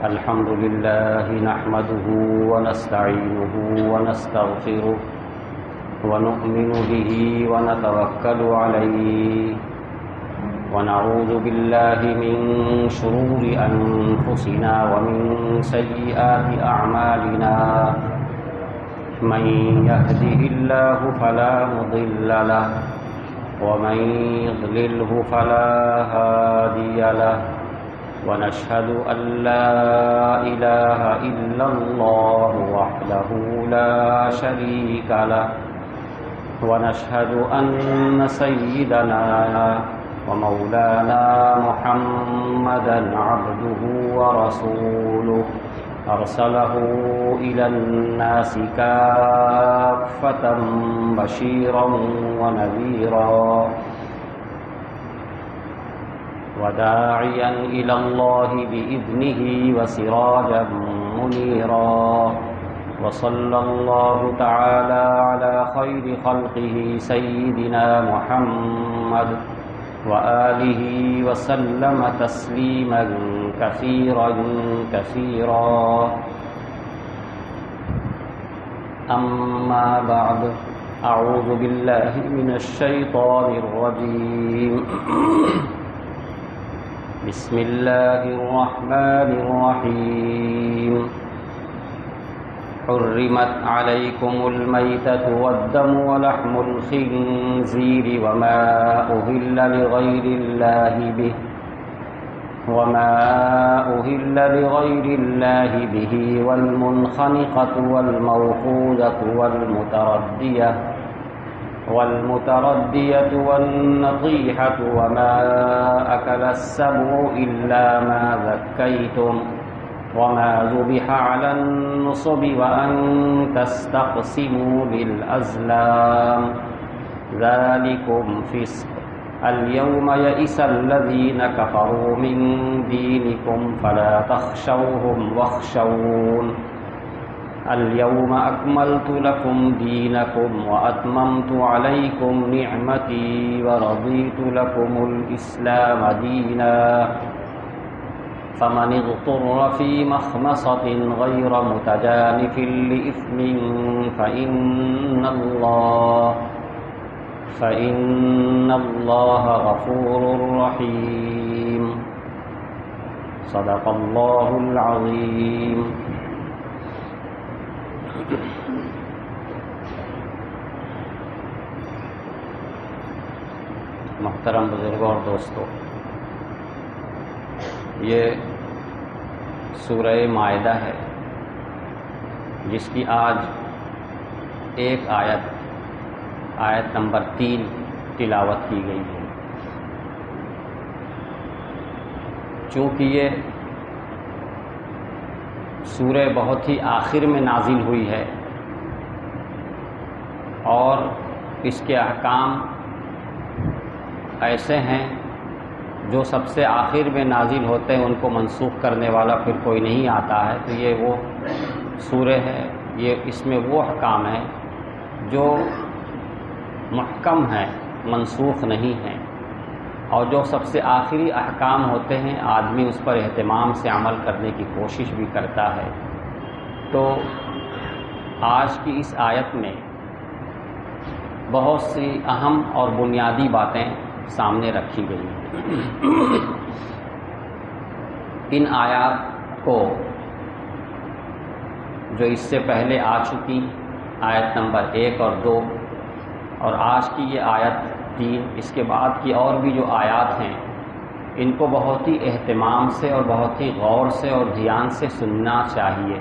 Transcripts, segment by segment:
الحمد لله نحمده ونستعينه ونستغفره ونؤمن به ونتوكل عليه ونعوذ بالله من شرور أنفسنا ومن سيئات أعمالنا من يهده الله فلا مضل له ومن يضلله فلا هادي له ونشهد أن لا إله إلا الله وحده لا شريك له ونشهد أن سيدنا ومولانا محمدا عبده ورسوله أرسله إلى الناس كافة بشيرا ونذيرا وداعيا إلى الله بإذنه وسراجا منيرا وصلى الله تعالى على خير خلقه سيدنا محمد وآله وسلم تسليما كثيرا كثيرا أما بعد أعوذ بالله من الشيطان الرجيم بسم الله الرحمن الرحيم حرمت عليكم الميتة والدم ولحم الخنزير وما أهل لغير الله به والمنخنقة والموقوذة والمتردية والنطيحة وما أكل السبع إلا ما ذكيتم وما ذبح على النصب وأن تستقسموا بالأزلام ذلكم فسق اليوم يئس الذين كفروا من دينكم فلا تخشوهم واخشون اليوم أكملت لكم دينكم وأتممت عليكم نعمتي ورضيت لكم الإسلام دينا فمن اضطر في مخمصة غير متجانف لإثم فإن الله غفور رحيم صدق الله العظيم. محترم بزرگوں اور دوستو، یہ سورہ مائدہ ہے جس کی آج ایک آیت نمبر 3 تلاوت کی گئی ہے. چونکہ یہ سورہ بہت ہی آخر میں نازل ہوئی ہے اور اس کے احکام ایسے ہیں جو سب سے آخر میں نازل ہوتے ہیں ان کو منسوخ کرنے والا پھر کوئی نہیں آتا ہے. تو یہ وہ سورہ ہے، یہ اس میں وہ احکام ہیں جو محکم ہیں، منسوخ نہیں ہیں، اور جو سب سے آخری احکام ہوتے ہیں آدمی اس پر اہتمام سے عمل کرنے کی کوشش بھی کرتا ہے. تو آج کی اس آیت میں بہت سی اہم اور بنیادی باتیں سامنے رکھی گئی ہیں. ان آیات کو جو اس سے پہلے آ چکی آیت نمبر 1 اور 2 اور آج کی یہ آیت 3، اس کے بعد کی اور بھی جو آیات ہیں ان کو بہت ہی اہتمام سے اور بہت ہی غور سے اور دھیان سے سننا چاہیے،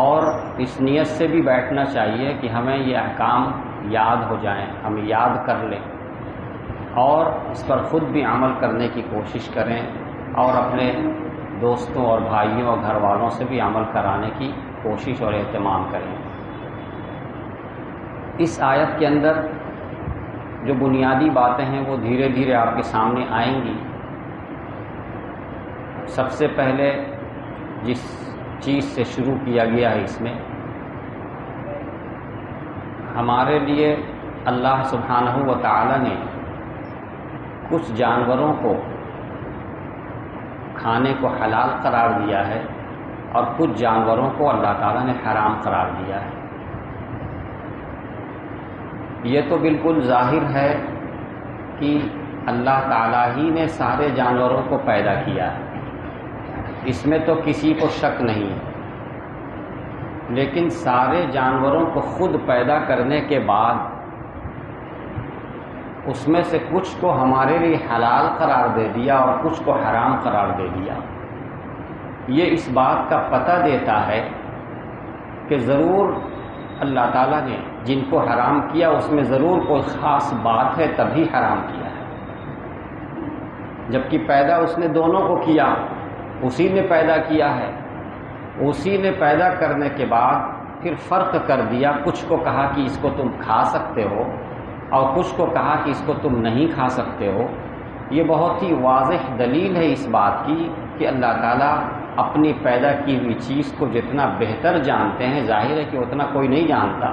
اور اس نیت سے بھی بیٹھنا چاہیے کہ ہمیں یہ احکام یاد ہو جائیں، ہم یاد کر لیں اور اس پر خود بھی عمل کرنے کی کوشش کریں اور اپنے دوستوں اور بھائیوں اور گھر والوں سے بھی عمل کرانے کی کوشش اور اہتمام کریں. اس آیت کے اندر جو بنیادی باتیں ہیں وہ دھیرے دھیرے آپ کے سامنے آئیں گی. سب سے پہلے جس چیز سے شروع کیا گیا ہے اس میں ہمارے لیے اللہ سبحانہ و تعالی نے کچھ جانوروں کو کھانے کو حلال قرار دیا ہے اور کچھ جانوروں کو اللہ تعالیٰ نے حرام قرار دیا ہے۔ یہ تو بالکل ظاہر ہے کہ اللہ تعالیٰ ہی نے سارے جانوروں کو پیدا کیا ہے، اس میں تو کسی کو شک نہیں ہے، لیکن سارے جانوروں کو خود پیدا کرنے کے بعد اس میں سے کچھ کو ہمارے لیے حلال قرار دے دیا اور کچھ کو حرام قرار دے دیا۔ یہ اس بات کا پتہ دیتا ہے کہ ضرور اللہ تعالیٰ نے جن کو حرام کیا اس میں ضرور کوئی خاص بات ہے، تبھی حرام کیا ہے، جبکہ پیدا اس نے دونوں کو کیا، اسی نے پیدا کیا ہے، اسی نے پیدا کرنے کے بعد پھر فرق کر دیا، کچھ کو کہا کہ اس کو تم کھا سکتے ہو اور کچھ کو کہا کہ اس کو تم نہیں کھا سکتے ہو۔ یہ بہت ہی واضح دلیل ہے اس بات کی کہ اللہ تعالیٰ اپنی پیدا کی ہوئی چیز کو جتنا بہتر جانتے ہیں، ظاہر ہے کہ اتنا کوئی نہیں جانتا،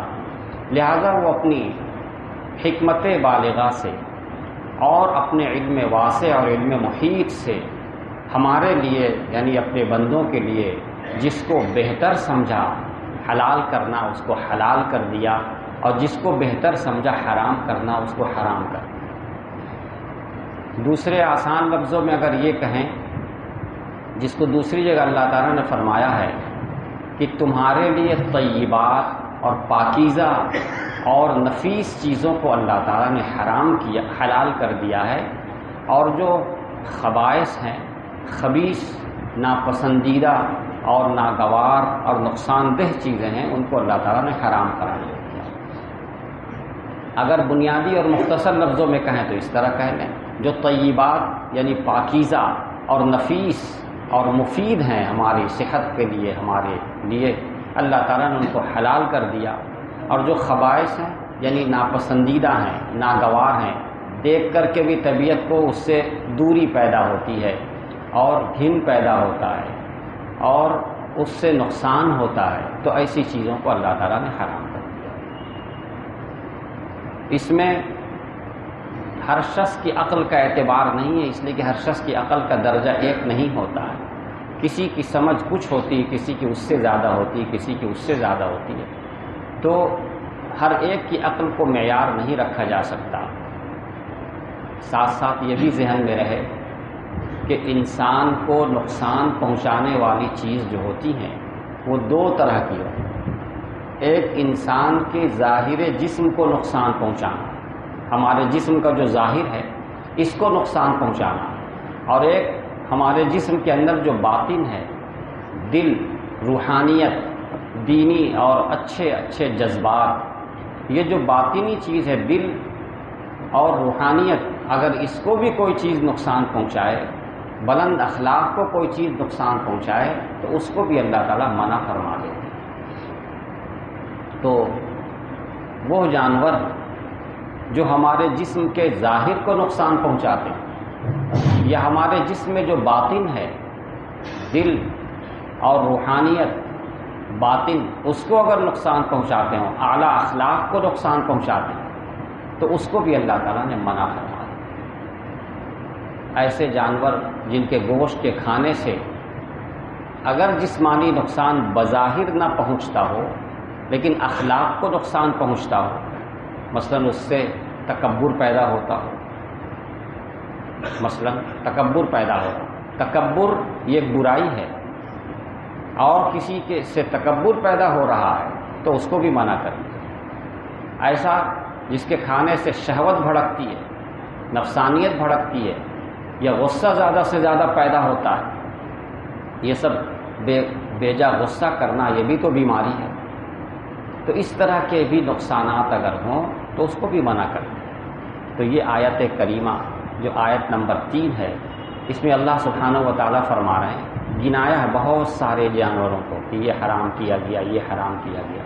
لہذا وہ اپنی حکمت بالغہ سے اور اپنے علم واسع اور علم محیط سے ہمارے لیے یعنی اپنے بندوں کے لیے جس کو بہتر سمجھا حلال کرنا اس کو حلال کر دیا اور جس کو بہتر سمجھا حرام کرنا اس کو حرام کر دیا۔ دوسرے آسان لفظوں میں اگر یہ کہیں، جس کو دوسری جگہ اللہ تعالیٰ نے فرمایا ہے کہ تمہارے لیے طیبات اور پاکیزہ اور نفیس چیزوں کو اللہ تعالیٰ نے حرام کیا، حلال کر دیا ہے، اور جو خبائث ہیں، خبیث، ناپسندیدہ اور ناگوار اور نقصان دہ چیزیں ہیں، ان کو اللہ تعالیٰ نے حرام قرار دیا۔ اگر بنیادی اور مختصر لفظوں میں کہیں تو اس طرح کہہ لیں، جو طیبات یعنی پاکیزہ اور نفیس اور مفید ہیں ہماری صحت کے لیے، ہمارے لیے، اللہ تعالیٰ نے ان کو حلال کر دیا، اور جو خبائث ہیں یعنی ناپسندیدہ ہیں، ناگوار ہیں، دیکھ کر کے بھی طبیعت کو اس سے دوری پیدا ہوتی ہے اور گھن پیدا ہوتا ہے اور اس سے نقصان ہوتا ہے، تو ایسی چیزوں کو اللہ تعالیٰ نے حرام کر دیا۔ اس میں ہر شخص کی عقل کا اعتبار نہیں ہے، اس لیے کہ ہر شخص کی عقل کا درجہ ایک نہیں ہوتا ہے، کسی کی سمجھ کچھ ہوتی ہے، کسی کی اس سے زیادہ ہوتی ہے، کسی کی اس سے زیادہ ہوتی ہے، تو ہر ایک کی عقل کو معیار نہیں رکھا جا سکتا۔ ساتھ ساتھ یہ بھی ذہن میں رہے کہ انسان کو نقصان پہنچانے والی چیز جو ہوتی ہیں وہ دو طرح کی ہوتی ہے۔ ایک انسان کے ظاہر جسم کو نقصان پہنچانا، ہمارے جسم کا جو ظاہر ہے اس کو نقصان پہنچانا، اور ایک ہمارے جسم کے اندر جو باطن ہے، دل، روحانیت، دینی اور اچھے اچھے جذبات، یہ جو باطنی چیز ہے دل اور روحانیت، اگر اس کو بھی کوئی چیز نقصان پہنچائے، بلند اخلاق کو کوئی چیز نقصان پہنچائے، تو اس کو بھی اللہ تعالیٰ منع فرما دیتے ہیں۔ تو وہ جانور جو ہمارے جسم کے ظاہر کو نقصان پہنچاتے ہیں، یا ہمارے جسم میں جو باطن ہے، دل اور روحانیت، باطن، اس کو اگر نقصان پہنچاتے ہوں، اعلیٰ اخلاق کو نقصان پہنچاتے ہیں، تو اس کو بھی اللہ تعالیٰ نے منع فرما دیا۔ ایسے جانور جن کے گوشت کے کھانے سے اگر جسمانی نقصان بظاہر نہ پہنچتا ہو لیکن اخلاق کو نقصان پہنچتا ہو، مثلا اس سے تکبر پیدا ہوتا ہو، تکبر یہ ایک برائی ہے، اور کسی کے سے تکبر پیدا ہو رہا ہے تو اس کو بھی منع کر دیا۔ ایسا جس کے کھانے سے شہوت بھڑکتی ہے، نفسانیت بھڑکتی ہے، یا غصہ زیادہ سے زیادہ پیدا ہوتا ہے، یہ سب بیجا غصہ کرنا یہ بھی تو بیماری ہے، تو اس طرح کے بھی نقصانات اگر ہوں تو اس کو بھی منع کر دیں۔ تو یہ آیت کریمہ جو آیت نمبر 3 ہے، اس میں اللہ سبحانہ و تعالیٰ فرما رہے ہیں، گنایا ہے بہت سارے جانوروں کو کہ یہ حرام کیا گیا، یہ حرام کیا گیا۔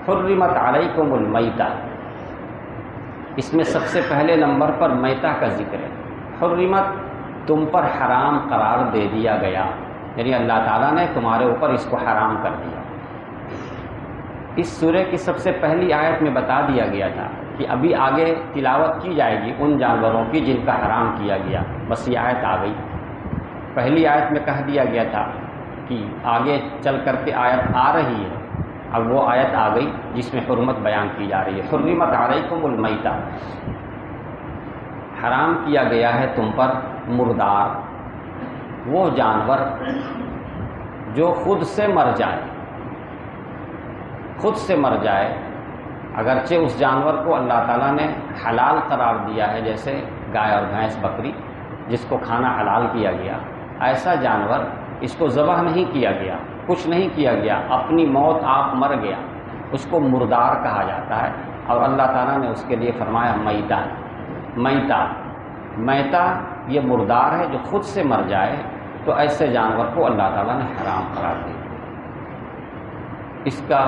حرمت علیکم المیتہ، اس میں سب سے پہلے نمبر پر میتہ کا ذکر ہے۔ حرمت، تم پر حرام قرار دے دیا گیا، یعنی اللہ تعالیٰ نے تمہارے اوپر اس کو حرام کر دیا۔ اس سورہ کی سب سے پہلی آیت میں بتا دیا گیا تھا کہ ابھی آگے تلاوت کی جائے گی ان جانوروں کی جن کا حرام کیا گیا، بس یہ آیت آ گئی۔ پہلی آیت میں کہہ دیا گیا تھا کہ آگے چل کر کے آیت آ رہی ہے، اب وہ آیت آ گئی جس میں حرمت بیان کی جا رہی ہے۔ حرمت علیکم المیتہ، حرام کیا گیا ہے تم پر مردار، وہ جانور جو خود سے مر جائے، خود سے مر جائے، اگرچہ اس جانور کو اللہ تعالیٰ نے حلال قرار دیا ہے، جیسے گائے اور بھینس بکری جس کو کھانا حلال کیا گیا، ایسا جانور اس کو ذبح نہیں کیا گیا، کچھ نہیں کیا گیا، اپنی موت آپ مر گیا، اس کو مردار کہا جاتا ہے۔ اور اللہ تعالیٰ نے اس کے لیے فرمایا میتہ، میتہ، میتہ یہ مردار ہے جو خود سے مر جائے، تو ایسے جانور کو اللہ تعالیٰ نے حرام قرار دیا۔ اس کا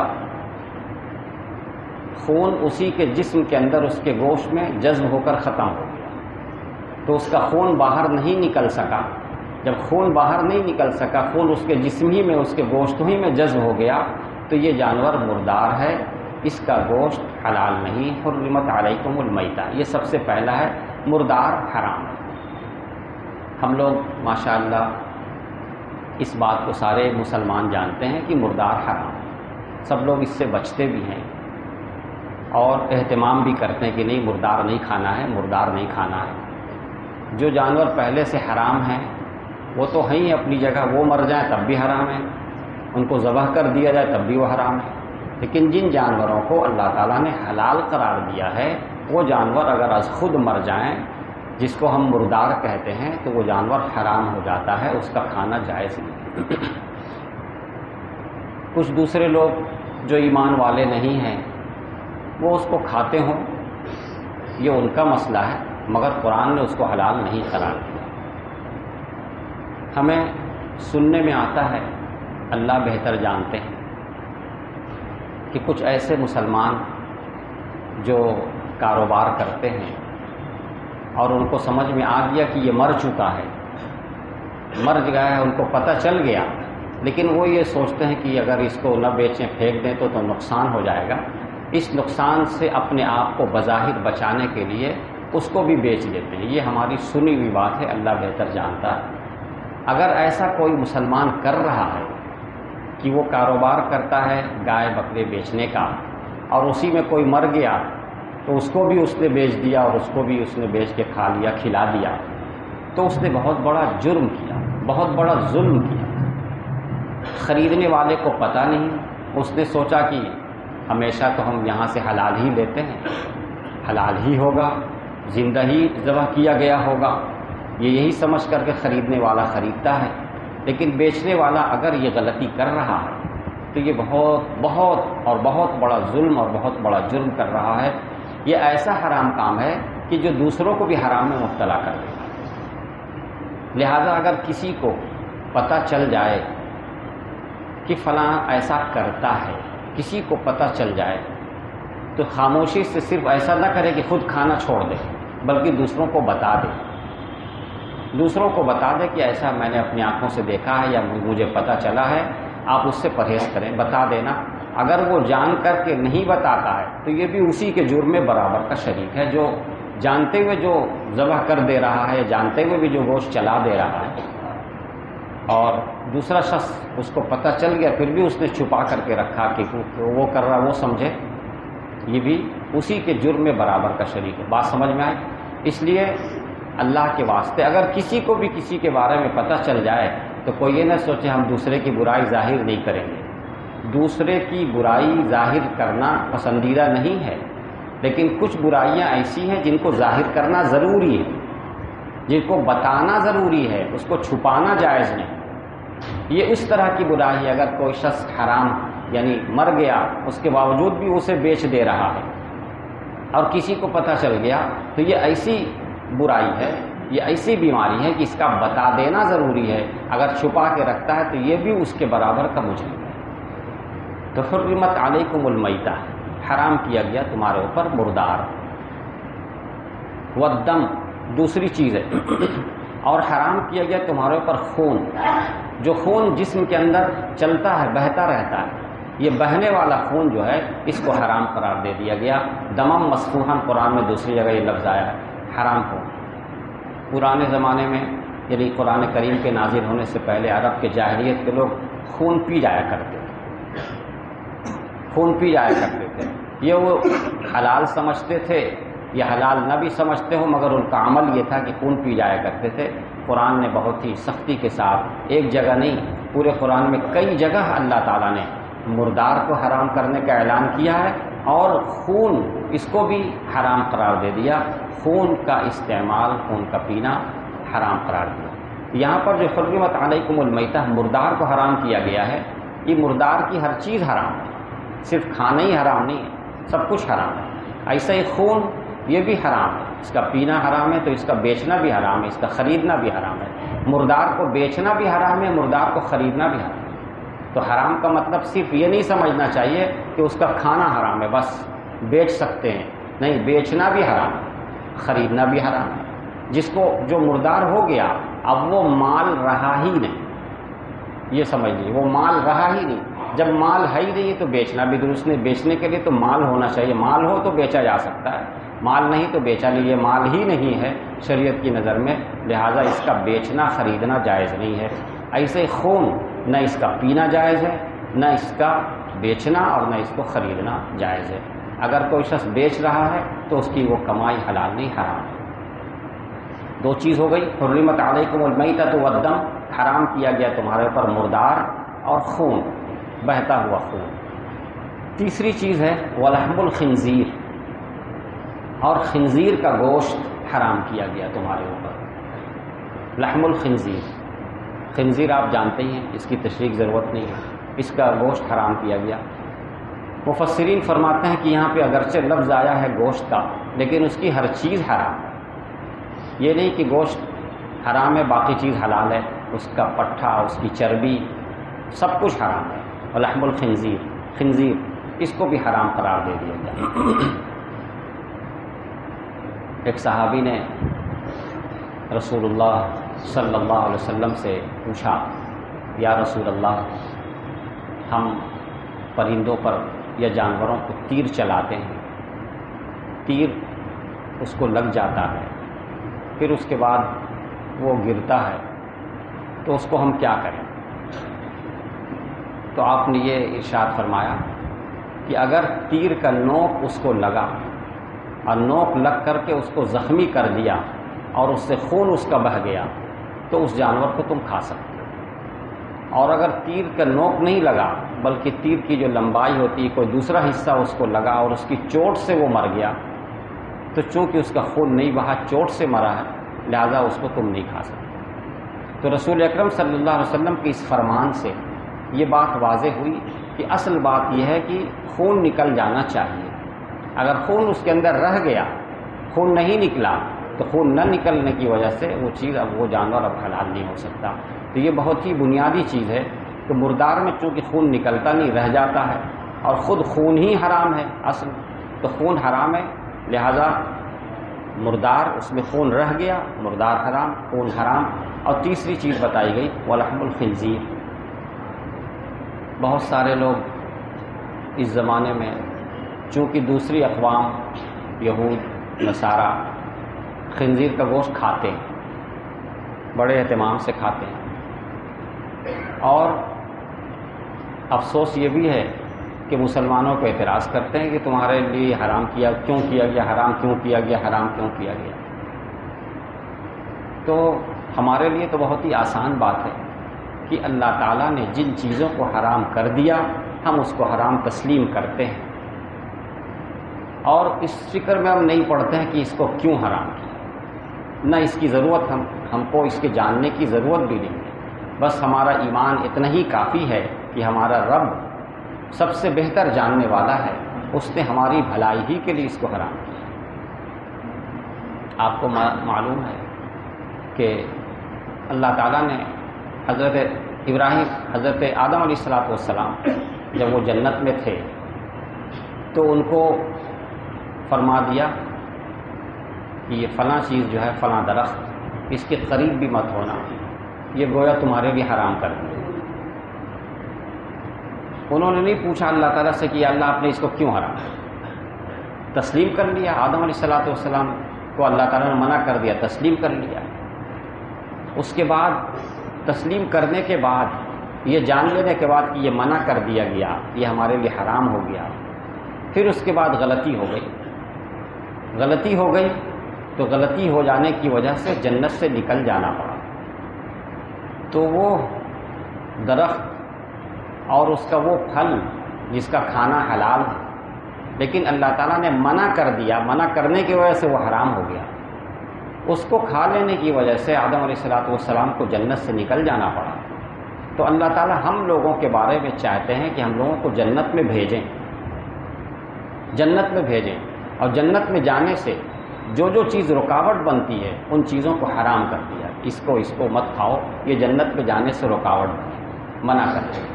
خون اسی کے جسم کے اندر اس کے گوشت میں جذب ہو کر ختم ہو گیا، تو اس کا خون باہر نہیں نکل سکا۔ جب خون باہر نہیں نکل سکا، خون اس کے جسم ہی میں، اس کے گوشت ہی میں جذب ہو گیا، تو یہ جانور مردار ہے، اس کا گوشت حلال نہیں۔ حرمت علیکم المیتہ، یہ سب سے پہلا ہے، مردار حرام ہے۔ ہم لوگ ماشاءاللہ اس بات کو سارے مسلمان جانتے ہیں کہ مردار حرام ہے، سب لوگ اس سے بچتے بھی ہیں اور اہتمام بھی کرتے ہیں کہ نہیں مردار نہیں کھانا ہے، مردار نہیں کھانا ہے۔ جو جانور پہلے سے حرام ہیں وہ تو ہیں ہی اپنی جگہ، وہ مر جائیں تب بھی حرام ہے، ان کو ذبح کر دیا جائے تب بھی وہ حرام ہے۔ لیکن جن جانوروں کو اللہ تعالیٰ نے حلال قرار دیا ہے، وہ جانور اگر از خود مر جائیں، جس کو ہم مردار کہتے ہیں، تو وہ جانور حرام ہو جاتا ہے، اس کا کھانا جائز نہیں۔ کچھ دوسرے لوگ جو ایمان والے نہیں ہیں وہ اس کو کھاتے ہوں، یہ ان کا مسئلہ ہے، مگر قرآن نے اس کو حلال نہیں قرار دیا۔ ہمیں سننے میں آتا ہے، اللہ بہتر جانتے ہیں، کہ کچھ ایسے مسلمان جو کاروبار کرتے ہیں اور ان کو سمجھ میں آ گیا کہ یہ مر چکا ہے، مر گیا ہے، ان کو پتہ چل گیا، لیکن وہ یہ سوچتے ہیں کہ اگر اس کو نہ بیچیں پھینک دیں تو نقصان ہو جائے گا، اس نقصان سے اپنے آپ کو بظاہر بچانے کے لیے اس کو بھی بیچ دیتے ہیں۔ یہ ہماری سنی ہوئی بات ہے، اللہ بہتر جانتا ہے۔ اگر ایسا کوئی مسلمان کر رہا ہے کہ وہ کاروبار کرتا ہے گائے بکرے بیچنے کا، اور اسی میں کوئی مر گیا تو اس کو بھی اس نے بیچ دیا اور اس کو بھی اس نے بیچ کے کھا لیا، کھلا دیا، تو اس نے بہت بڑا جرم کیا، بہت بڑا ظلم کیا۔ خریدنے والے کو پتہ نہیں، اس نے سوچا کہ ہمیشہ تو ہم یہاں سے حلال ہی لیتے ہیں، حلال ہی ہوگا، زندہ ہی ذبح کیا گیا ہوگا، یہ یہی سمجھ کر کے خریدنے والا خریدتا ہے۔ لیکن بیچنے والا اگر یہ غلطی کر رہا ہے تو یہ بہت بڑا ظلم اور بہت بڑا جرم کر رہا ہے۔ یہ ایسا حرام کام ہے کہ جو دوسروں کو بھی حرام میں مبتلا کر دے گا۔ لہذا اگر کسی کو پتہ چل جائے کہ فلاں ایسا کرتا ہے، کسی کو پتہ چل جائے، تو خاموشی سے صرف ایسا نہ کرے کہ خود کھانا چھوڑ دے، بلکہ دوسروں کو بتا دے، دوسروں کو بتا دے کہ ایسا میں نے اپنی آنکھوں سے دیکھا ہے یا مجھے پتہ چلا ہے، آپ اس سے پرہیز کریں، بتا دینا۔ اگر وہ جان کر کے نہیں بتاتا ہے تو یہ بھی اسی کے جرم میں برابر کا شریک ہے، جو جانتے ہوئے جو ذبح کر دے رہا ہے، جانتے ہوئے بھی جو گوشت چلا دے رہا ہے، اور دوسرا شخص اس کو پتہ چل گیا پھر بھی اس نے چھپا کر کے رکھا کہ وہ کر رہا وہ سمجھے، یہ بھی اسی کے جرم میں برابر کا شریک ہے۔ بات سمجھ میں آئی؟ اس لیے اللہ کے واسطے اگر کسی کو بھی کسی کے بارے میں پتہ چل جائے تو کوئی یہ نہ سوچے ہم دوسرے کی برائی ظاہر نہیں کریں گے۔ دوسرے کی برائی ظاہر کرنا پسندیدہ نہیں ہے، لیکن کچھ برائیاں ایسی ہیں جن کو ظاہر کرنا ضروری ہے، جن کو بتانا ضروری ہے، اس کو چھپانا جائز نہیں۔ یہ اس طرح کی برائی ہے، اگر کوئی شخص حرام یعنی مر گیا اس کے باوجود بھی اسے بیچ دے رہا ہے اور کسی کو پتہ چل گیا، تو یہ ایسی برائی ہے، یہ ایسی بیماری ہے کہ اس کا بتا دینا ضروری ہے۔ اگر چھپا کے رکھتا ہے تو یہ بھی اس کے برابر کا مجرم ہے۔ تو حرمت علیکم المیتہ، حرام کیا گیا تمہارے اوپر مردار، والدم دوسری چیز ہے، اور حرام کیا گیا تمہارے اوپر خون، جو خون جسم کے اندر چلتا ہے، بہتا رہتا ہے، یہ بہنے والا خون جو ہے اس کو حرام قرار دے دیا گیا۔ دمم مسفوحاً قرآن میں دوسری جگہ یہ لفظ آیا ہے، حرام خون۔ پرانے زمانے میں یعنی قرآن کریم کے نازل ہونے سے پہلے عرب کے جاہلیت کے لوگ خون پی جایا کرتے تھے، خون پی جایا کرتے تھے. یہ وہ حلال سمجھتے تھے یا حلال نہ بھی سمجھتے ہو، مگر ان کا عمل یہ تھا کہ خون پی جایا کرتے تھے. قرآن نے بہت ہی سختی کے ساتھ، ایک جگہ نہیں پورے قرآن میں کئی جگہ اللہ تعالیٰ نے مردار کو حرام کرنے کا اعلان کیا ہے، اور خون اس کو بھی حرام قرار دے دیا. خون کا استعمال، خون کا پینا حرام قرار دیا. یہاں پر جو حرمت علیکم المیتہ، مردار کو حرام کیا گیا ہے، یہ مردار کی ہر چیز حرام ہے، صرف کھانا ہی حرام نہیں ہے، سب کچھ حرام ہے. ایسا ہی خون یہ بھی حرام ہے، اس کا پینا حرام ہے تو اس کا بیچنا بھی حرام ہے، اس کا خریدنا بھی حرام ہے. مردار کو بیچنا بھی حرام ہے، مردار کو خریدنا بھی حرام ہے. تو حرام کا مطلب صرف یہ نہیں سمجھنا چاہیے کہ اس کا کھانا حرام ہے، بس بیچ سکتے ہیں، نہیں، بیچنا بھی حرام ہے، خریدنا بھی حرام ہے. جس کو جو مردار ہو گیا اب وہ مال رہا ہی نہیں، یہ سمجھ لیجیے وہ مال رہا ہی نہیں. جب مال ہے ہی نہیں تو بیچنا بھی درست نہیں. بیچنے کے لیے تو مال ہونا چاہیے، مال ہو تو بیچا جا سکتا ہے، مال نہیں تو بیچا نہیں. یہ مال ہی نہیں ہے شریعت کی نظر میں، لہٰذا اس کا بیچنا خریدنا جائز نہیں ہے. ایسے خون نہ اس کا پینا جائز ہے، نہ اس کا بیچنا اور نہ اس کو خریدنا جائز ہے. اگر کوئی شخص بیچ رہا ہے تو اس کی وہ کمائی حلال نہیں، حرام ہے. دو چیز ہو گئی، حرمت علیکم المیتۃ والدم، حرام کیا گیا تمہارے اوپر مردار اور خون، بہتا ہوا خون. تیسری چیز ہے ولحم الخنزیر، اور خنزیر کا گوشت حرام کیا گیا تمہارے اوپر. لحم الخنزیر، خنزیر آپ جانتے ہی ہیں، اس کی تشریح ضرورت نہیں ہے، اس کا گوشت حرام کیا گیا. مفسرین فرماتے ہیں کہ یہاں پہ اگرچہ لفظ آیا ہے گوشت کا، لیکن اس کی ہر چیز حرام ہے. یہ نہیں کہ گوشت حرام ہے باقی چیز حلال ہے، اس کا پٹھا، اس کی چربی، سب کچھ حرام ہے. ولحم الخنزیر، خنزیر، اس کو بھی حرام قرار دے دیا گیا. ایک صحابی نے رسول اللہ صلی اللہ علیہ وسلم سے پوچھا، یا رسول اللہ، ہم پرندوں پر یا جانوروں کو تیر چلاتے ہیں، تیر اس کو لگ جاتا ہے، پھر اس کے بعد وہ گرتا ہے، تو اس کو ہم کیا کریں؟ تو آپ نے یہ ارشاد فرمایا کہ اگر تیر کا نوک اس کو لگا اور نوک لگ کر کے اس کو زخمی کر دیا اور اس سے خون اس کا بہہ گیا تو اس جانور کو تم کھا سکتے ہو. اور اگر تیر کا نوک نہیں لگا بلکہ تیر کی جو لمبائی ہوتی ہے کوئی دوسرا حصہ اس کو لگا اور اس کی چوٹ سے وہ مر گیا، تو چونکہ اس کا خون نہیں بہا، چوٹ سے مرا ہے، لہذا اس کو تم نہیں کھا سکتے. تو رسول اکرم صلی اللہ علیہ وسلم کے اس فرمان سے یہ بات واضح ہوئی کہ اصل بات یہ ہے کہ خون نکل جانا چاہیے. اگر خون اس کے اندر رہ گیا، خون نہیں نکلا، تو خون نہ نکلنے کی وجہ سے وہ چیز، اب وہ جانور اب حلال نہیں ہو سکتا. تو یہ بہت ہی بنیادی چیز ہے کہ مردار میں چونکہ خون نکلتا نہیں، رہ جاتا ہے، اور خود خون ہی حرام ہے اصل، تو خون حرام ہے، لہذا مردار، اس میں خون رہ گیا، مردار حرام، خون حرام. اور تیسری چیز بتائی گئی ولحم الخنزیر. بہت سارے لوگ اس زمانے میں چونکہ دوسری اقوام، یہود، نصارہ، خنزیر کا گوشت کھاتے ہیں، بڑے اہتمام سے کھاتے ہیں. اور افسوس یہ بھی ہے کہ مسلمانوں کو اعتراض کرتے ہیں کہ تمہارے لیے حرام کیوں کیا گیا، حرام کیوں کیا گیا، حرام کیوں کیا گیا. تو ہمارے لیے تو بہت ہی آسان بات ہے کہ اللہ تعالیٰ نے جن چیزوں کو حرام کر دیا ہم اس کو حرام تسلیم کرتے ہیں، اور اس فکر میں ہم نہیں پڑتے ہیں کہ اس کو کیوں حرام کیا، نہ اس کی ضرورت ہم کو اس کے جاننے کی ضرورت بھی نہیں ہے. بس ہمارا ایمان اتنا ہی کافی ہے کہ ہمارا رب سب سے بہتر جاننے والا ہے، اس نے ہماری بھلائی ہی کے لیے اس کو حرام کیا. آپ کو معلوم ہے کہ اللہ تعالیٰ نے حضرت ابراہیم، حضرت آدم علیہ السلام جب وہ جنت میں تھے تو ان کو فرما دیا کہ یہ فلاں چیز جو ہے، فلاں درخت، اس کے قریب بھی مت ہونا، یہ گویا تمہارے لیے حرام کر دیا. انہوں نے نہیں پوچھا اللہ تعالیٰ سے کہ اللہ آپ نے اس کو کیوں حرام کیا، تسلیم کر لیا. آدم علیہ السلام کو اللہ تعالیٰ نے منع کر دیا، تسلیم کر لیا. اس کے بعد تسلیم کرنے کے بعد، یہ جان لینے کے بعد کہ یہ منع کر دیا گیا، یہ ہمارے لیے حرام ہو گیا، پھر اس کے بعد غلطی ہو گئی، تو غلطی ہو جانے کی وجہ سے جنت سے نکل جانا پڑا، تو وہ درخت اور اس کا وہ پھل جس کا کھانا حلال ہے، لیکن اللہ تعالیٰ نے منع کر دیا، منع کرنے کی وجہ سے وہ حرام ہو گیا، اس کو کھا لینے کی وجہ سے آدم علیہ السلام کو جنت سے نکل جانا پڑا۔ تو اللہ تعالیٰ ہم لوگوں کے بارے میں چاہتے ہیں کہ ہم لوگوں کو جنت میں بھیجیں، اور جنت میں جانے سے جو جو چیز رکاوٹ بنتی ہے ان چیزوں کو حرام کر دیا، اس کو مت کھاؤ، یہ جنت میں جانے سے رکاوٹ بنے، منع کرتے ہیں۔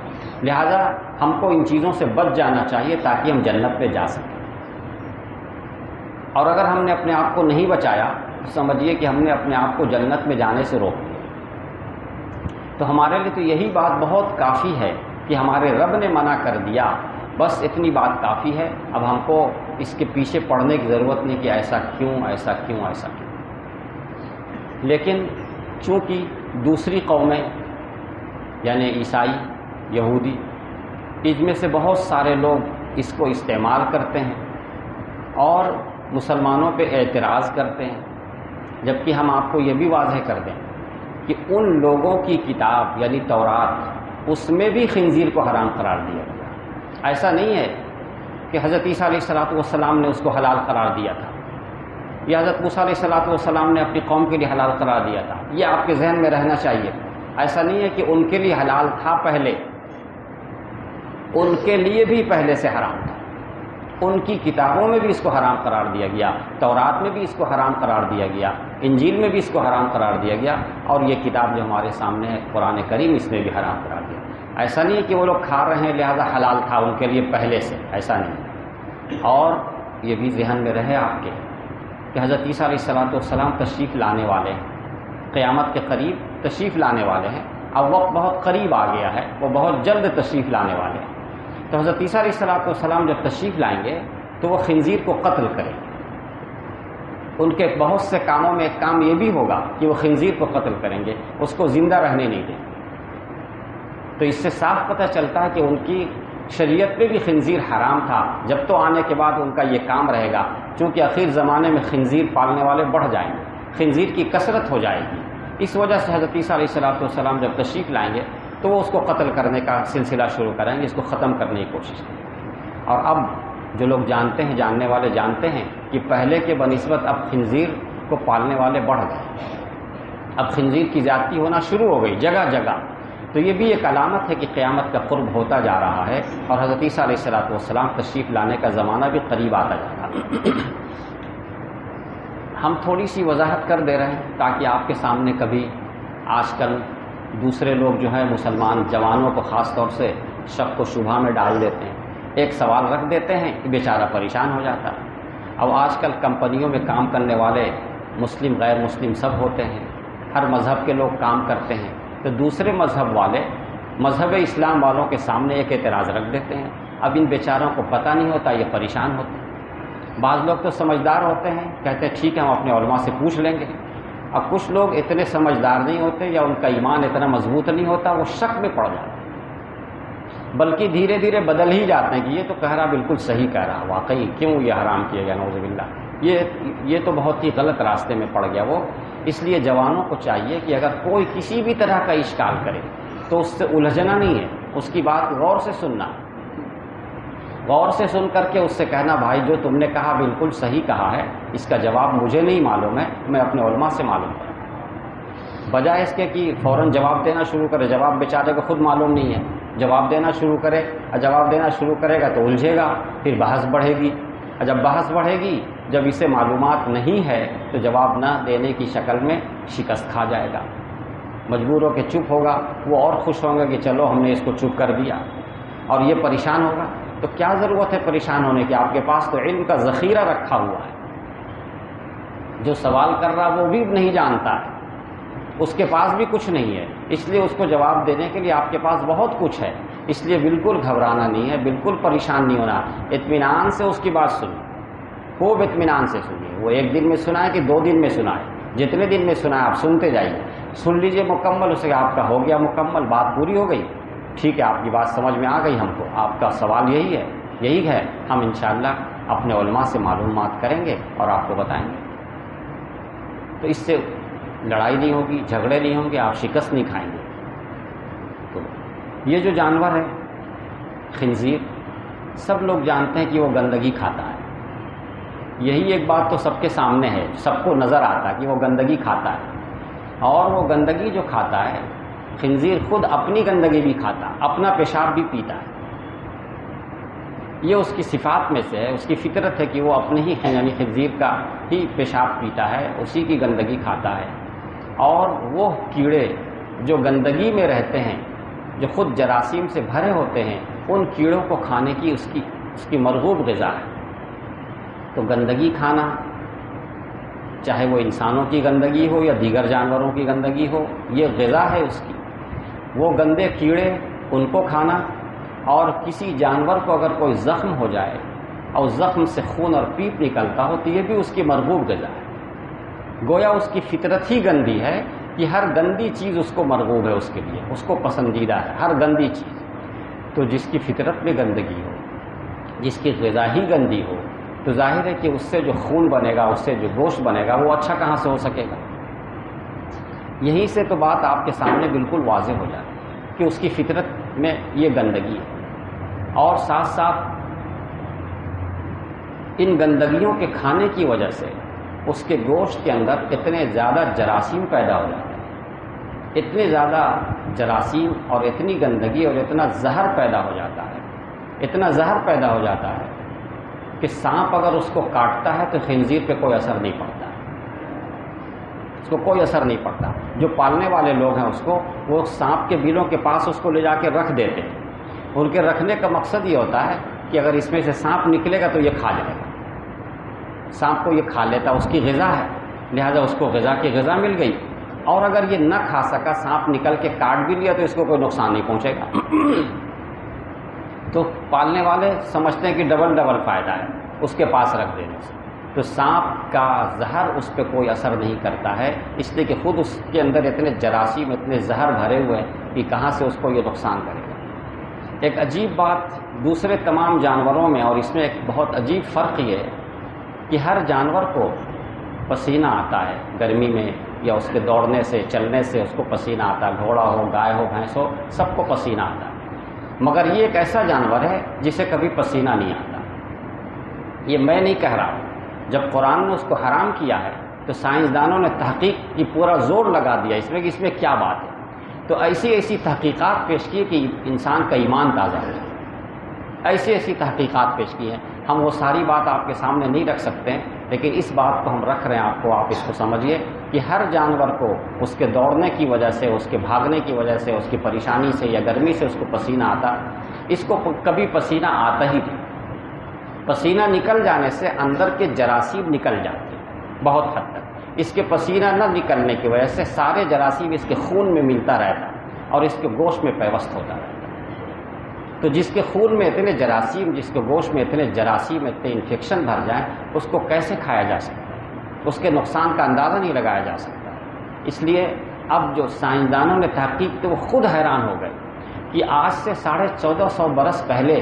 لہذا ہم کو ان چیزوں سے بچ جانا چاہیے تاکہ ہم جنت میں جا سکیں، اور اگر ہم نے اپنے آپ کو نہیں بچایا تو سمجھیے کہ ہم نے اپنے آپ کو جنت میں جانے سے روک دیا۔ تو ہمارے لیے تو یہی بات بہت کافی ہے کہ ہمارے رب نے منع کر دیا، بس اتنی بات کافی ہے، اب ہم کو اس کے پیچھے پڑنے کی ضرورت نہیں کہ ایسا کیوں۔ لیکن چونکہ دوسری قومیں یعنی عیسائی، یہودی، اس میں سے بہت سارے لوگ اس کو استعمال کرتے ہیں اور مسلمانوں پہ اعتراض کرتے ہیں، جبکہ ہم آپ کو یہ بھی واضح کر دیں کہ ان لوگوں کی کتاب یعنی تورات، اس میں بھی خنزیر کو حرام قرار دیا گیا۔ ایسا نہیں ہے کہ حضرت عیسیٰ علیہ السلام نے اس کو حلال قرار دیا تھا، یا حضرت موسیٰ علیہ السلام نے اپنی قوم کے لیے حلال قرار دیا تھا، یہ آپ کے ذہن میں رہنا چاہیے۔ ایسا نہیں ہے کہ ان کے لیے حلال تھا پہلے، ان کے لیے بھی پہلے سے حرام تھا، ان کی کتابوں میں بھی اس کو حرام قرار دیا گیا، تورات میں بھی اس کو حرام قرار دیا گیا، انجیل میں بھی اس کو حرام قرار دیا گیا، اور یہ کتاب جو ہمارے سامنے ہے قرآن کریم، اس میں بھی حرام قرار دیا۔ ایسا نہیں ہے کہ وہ لوگ کھا رہے ہیں لہذا حلال تھا ان کے لیے پہلے سے، ایسا نہیں۔ اور یہ بھی ذہن میں رہے آپ کے کہ حضرت عیسیٰ علیہ السلام تشریف لانے والے ہیں، قیامت کے قریب تشریف لانے والے ہیں، اب وقت بہت قریب آ گیا ہے، وہ بہت جلد تشریف لانے والے ہیں۔ تو حضرت عیسیٰ علیہ السلام جب تشریف لائیں گے تو وہ خنزیر کو قتل کریں گے۔ ان کے بہت سے کاموں میں ایک کام یہ بھی ہوگا کہ وہ خنزیر کو قتل کریں گے، اس کو زندہ رہنے نہیں دیں گے۔ تو اس سے صاف پتہ چلتا ہے کہ ان کی شریعت میں بھی خنزیر حرام تھا، جب تو آنے کے بعد ان کا یہ کام رہے گا، چونکہ آخر زمانے میں خنزیر پالنے والے بڑھ جائیں گے، خنزیر کی کثرت ہو جائے گی، اس وجہ سے حضرت عیسیٰ علیہ السلام جب تشریف لائیں گے تو وہ اس کو قتل کرنے کا سلسلہ شروع کریں گے، اس کو ختم کرنے کی کوشش کریں گے۔ اور اب جو لوگ جانتے ہیں، جاننے والے جانتے ہیں کہ پہلے کے بنسبت اب خنزیر کو پالنے والے بڑھ گئے، اب خنزیر کی زیادتی ہونا شروع ہو گئی جگہ جگہ۔ تو یہ بھی ایک علامت ہے کہ قیامت کا قرب ہوتا جا رہا ہے، اور حضرت عیسیٰ علیہ السلام تشریف لانے کا زمانہ بھی قریب آتا جا رہا ہے۔ ہم تھوڑی سی وضاحت کر دے رہے ہیں تاکہ آپ کے سامنے کبھی آج کل دوسرے لوگ جو ہیں مسلمان جوانوں کو خاص طور سے شک و شبہ میں ڈال دیتے ہیں، ایک سوال رکھ دیتے ہیں کہ بیچارہ پریشان ہو جاتا ہے۔ اب آج کل کمپنیوں میں کام کرنے والے مسلم غیر مسلم سب ہوتے ہیں، ہر مذہب کے لوگ کام کرتے ہیں، تو دوسرے مذہب والے مذہب اسلام والوں کے سامنے ایک اعتراض رکھ دیتے ہیں۔ اب ان بیچاروں کو پتہ نہیں ہوتا، یہ پریشان ہوتے ہیں۔ بعض لوگ تو سمجھدار ہوتے ہیں، کہتے ہیں ٹھیک ہے ہم اپنے علماء سے پوچھ لیں گے، اور کچھ لوگ اتنے سمجھدار نہیں ہوتے یا ان کا ایمان اتنا مضبوط نہیں ہوتا، وہ شک میں پڑ جاتے ہیں، بلکہ دھیرے دھیرے بدل ہی جاتے ہیں کہ یہ تو کہہ رہا بالکل صحیح کہہ رہا، واقعی کیوں یہ حرام کیا گیا، نعوذ باللہ، یہ تو بہت ہی غلط راستے میں پڑ گیا وہ۔ اس لیے جوانوں کو چاہیے کہ اگر کوئی کسی بھی طرح کا اشکال کرے تو اس سے الجھنا نہیں ہے، اس کی بات غور سے سننا، غور سے سن کر کے اس سے کہنا بھائی جو تم نے کہا بالکل صحیح کہا ہے، اس کا جواب مجھے نہیں معلوم ہے، میں اپنے علماء سے معلوم کروں، بجائے اس کے کہ فوراً جواب دینا شروع کرے، جواب بیچارے کو خود معلوم نہیں ہے، جواب دینا شروع کرے، اور جواب دینا شروع کرے گا تو الجھے گا، پھر بحث بڑھے گی، اور جب بحث بڑھے گی، جب اسے معلومات نہیں ہے تو جواب نہ دینے کی شکل میں شکست کھا جائے گا، مجبور ہو کے چپ ہوگا، وہ اور خوش ہوں گے کہ چلو ہم نے اس کو چپ کر دیا، اور یہ پریشان ہوگا۔ تو کیا ضرورت ہے پریشان ہونے کی، آپ کے پاس تو علم کا ذخیرہ رکھا ہوا ہے، جو سوال کر رہا وہ بھی نہیں جانتا ہے، اس کے پاس بھی کچھ نہیں ہے، اس لیے اس کو جواب دینے کے لیے آپ کے پاس بہت کچھ ہے، اس لیے بالکل گھبرانا نہیں ہے، بالکل پریشان نہیں ہونا، اطمینان سے اس کی بات سنیے، خوب اطمینان سے سنیے، وہ ایک دن میں سنائے کہ 2 دن میں سنائے، جتنے دن میں سنا آپ سنتے جائیے، سن لیجئے مکمل، اسے آپ کا ہو گیا مکمل، بات پوری ہو گئی، ٹھیک ہے، آپ کی بات سمجھ میں آ گئی ہم کو، آپ کا سوال یہی ہے، ہم انشاءاللہ اپنے علماء سے معلومات کریں گے اور آپ کو بتائیں گے۔ تو اس سے لڑائی نہیں ہوگی، جھگڑے نہیں ہوں گے، آپ شکست نہیں کھائیں گے۔ تو یہ جو جانور ہے خنزیر، سب لوگ جانتے ہیں کہ وہ گندگی کھاتا ہے، یہی ایک بات تو سب کے سامنے ہے، سب کو نظر آتا ہے کہ وہ گندگی کھاتا ہے، اور وہ گندگی جو کھاتا ہے خنزیر خود اپنی گندگی بھی کھاتا ہے، اپنا پیشاب بھی پیتا ہے، یہ اس کی صفات میں سے ہے، اس کی فطرت ہے کہ وہ اپنے ہی یعنی خنزیر کا ہی پیشاب پیتا ہے، اسی کی گندگی کھاتا ہے۔ اور وہ کیڑے جو گندگی میں رہتے ہیں، جو خود جراثیم سے بھرے ہوتے ہیں، ان کیڑوں کو کھانے کی اس کی مرغوب غذا ہے۔ تو گندگی کھانا، چاہے وہ انسانوں کی گندگی ہو یا دیگر جانوروں کی گندگی ہو، یہ غذا ہے اس کی۔ وہ گندے کیڑے ان کو کھانا، اور کسی جانور کو اگر کوئی زخم ہو جائے اور زخم سے خون اور پیپ نکلتا ہو تو یہ بھی اس کی مرغوب غذا ہے۔ گویا اس کی فطرت ہی گندی ہے کہ ہر گندی چیز اس کو مرغوب ہے، اس کے لیے اس کو پسندیدہ ہے ہر گندی چیز۔ تو جس کی فطرت میں گندگی ہو، جس کی غذا ہی گندی ہو، تو ظاہر ہے کہ اس سے جو خون بنے گا، اس سے جو گوشت بنے گا، وہ اچھا کہاں سے ہو سکے گا؟ یہیں سے تو بات آپ کے سامنے بالکل واضح ہو جاتی ہے کہ اس کی فطرت میں یہ گندگی ہے، اور ساتھ ساتھ ان گندگیوں کے کھانے کی وجہ سے اس کے گوشت کے اندر اتنے زیادہ جراثیم پیدا ہو جاتے ہیں، اتنے زیادہ جراثیم اور اتنی گندگی اور اتنا زہر پیدا ہو جاتا ہے، اتنا زہر پیدا ہو جاتا ہے کہ سانپ اگر اس کو کاٹتا ہے تو خنزیر پہ کوئی اثر نہیں پڑتا، اس کو کوئی اثر نہیں پڑتا۔ جو پالنے والے لوگ ہیں اس کو، وہ سانپ کے بلوں کے پاس اس کو لے جا کے رکھ دیتے ہیں، ان کے رکھنے کا مقصد یہ ہوتا ہے کہ اگر اس میں سے سانپ نکلے گا تو یہ کھا جائے گا، سانپ کو یہ کھا لیتا، اس کی غذا ہے، لہذا اس کو غذا کی غذا مل گئی، اور اگر یہ نہ کھا سکا، سانپ نکل کے کاٹ بھی لیا تو اس کو کوئی نقصان نہیں پہنچے گا۔ تو پالنے والے سمجھتے ہیں کہ ڈبل فائدہ ہے اس کے پاس رکھ دینے سے، تو سانپ کا زہر اس پہ کوئی اثر نہیں کرتا ہے، اس لیے کہ خود اس کے اندر اتنے جراثیم، اتنے زہر بھرے ہوئے ہیں کہ کہاں سے اس کو یہ نقصان کرے گا۔ ایک عجیب بات دوسرے تمام جانوروں میں، اور اس میں ایک بہت عجیب فرق یہ ہے کہ ہر جانور کو پسینہ آتا ہے گرمی میں، یا اس کے دوڑنے سے چلنے سے اس کو پسینہ آتا ہے، گھوڑا ہو، گائے ہو، بھینس ہو، سب کو پسینہ آتا ہے، مگر یہ ایک ایسا جانور ہے جسے کبھی پسینہ نہیں آتا۔ یہ میں نہیں کہہ رہا ہوں، جب قرآن نے اس کو حرام کیا ہے تو سائنسدانوں نے تحقیق کی پورا زور لگا دیا اس میں کیا بات ہے، تو ایسی تحقیقات پیش کی کہ انسان کا ایمان تازہ ہو جائے، ایسی تحقیقات پیش کی ہیں۔ ہم وہ ساری بات آپ کے سامنے نہیں رکھ سکتے ہیں، لیکن اس بات کو ہم رکھ رہے ہیں، آپ اس کو سمجھیے کہ ہر جانور کو اس کے دوڑنے کی وجہ سے، اس کے بھاگنے کی وجہ سے، اس کی پریشانی سے یا گرمی سے اس کو پسینہ آتا، اس کو کبھی پسینہ آتا ہی نہیں۔ پسینہ نکل جانے سے اندر کے جراثیم نکل جاتے ہیں بہت حد تک، اس کے پسینہ نہ نکلنے کی وجہ سے سارے جراثیم اس کے خون میں ملتا رہتا اور اس کے گوشت میں پیوست ہوتا رہتا۔ تو جس کے خون میں اتنے جراثیم، جس کے گوشت میں اتنے جراثیم، اتنے انفیکشن بھر جائیں، اس کو کیسے کھایا جا سکتا ہے؟ اس کے نقصان کا اندازہ نہیں لگایا جا سکتا۔ اس لیے اب جو سائنسدانوں نے تحقیق کی وہ خود حیران ہو گئے کہ آج سے 1450 برس پہلے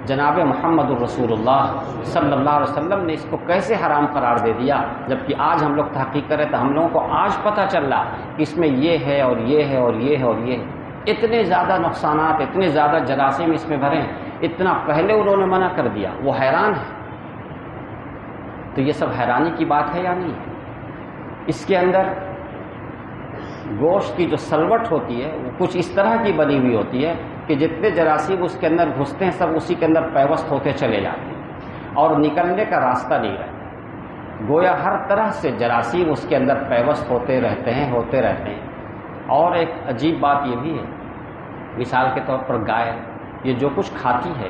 جناب محمد الرسول اللہ صلی اللہ علیہ وسلم نے اس کو کیسے حرام قرار دے دیا، جبکہ آج ہم لوگ تحقیق کریں تو ہم لوگوں کو آج پتہ چل رہا کہ اس میں یہ ہے اور یہ ہے اور یہ ہے اور یہ ہے، اتنے زیادہ نقصانات، اتنے زیادہ جراثیم اس میں بھرے ہیں، اتنا پہلے انہوں نے منع کر دیا، وہ حیران ہے۔ تو یہ سب حیرانی کی بات ہے یا نہیں؟ اس کے اندر گوشت کی جو سلوٹ ہوتی ہے وہ کچھ اس طرح کی بنی ہوئی ہوتی ہے کہ جتنے جراثیم اس کے اندر گھستے ہیں سب اسی کے اندر پیوست ہوتے چلے جاتے ہیں اور نکلنے کا راستہ نہیں رہتا، گویا ہر طرح سے جراثیم اس کے اندر پیوست ہوتے رہتے ہیں۔ اور ایک عجیب بات یہ بھی ہے، مثال کے طور پر گائے یہ جو کچھ کھاتی ہے،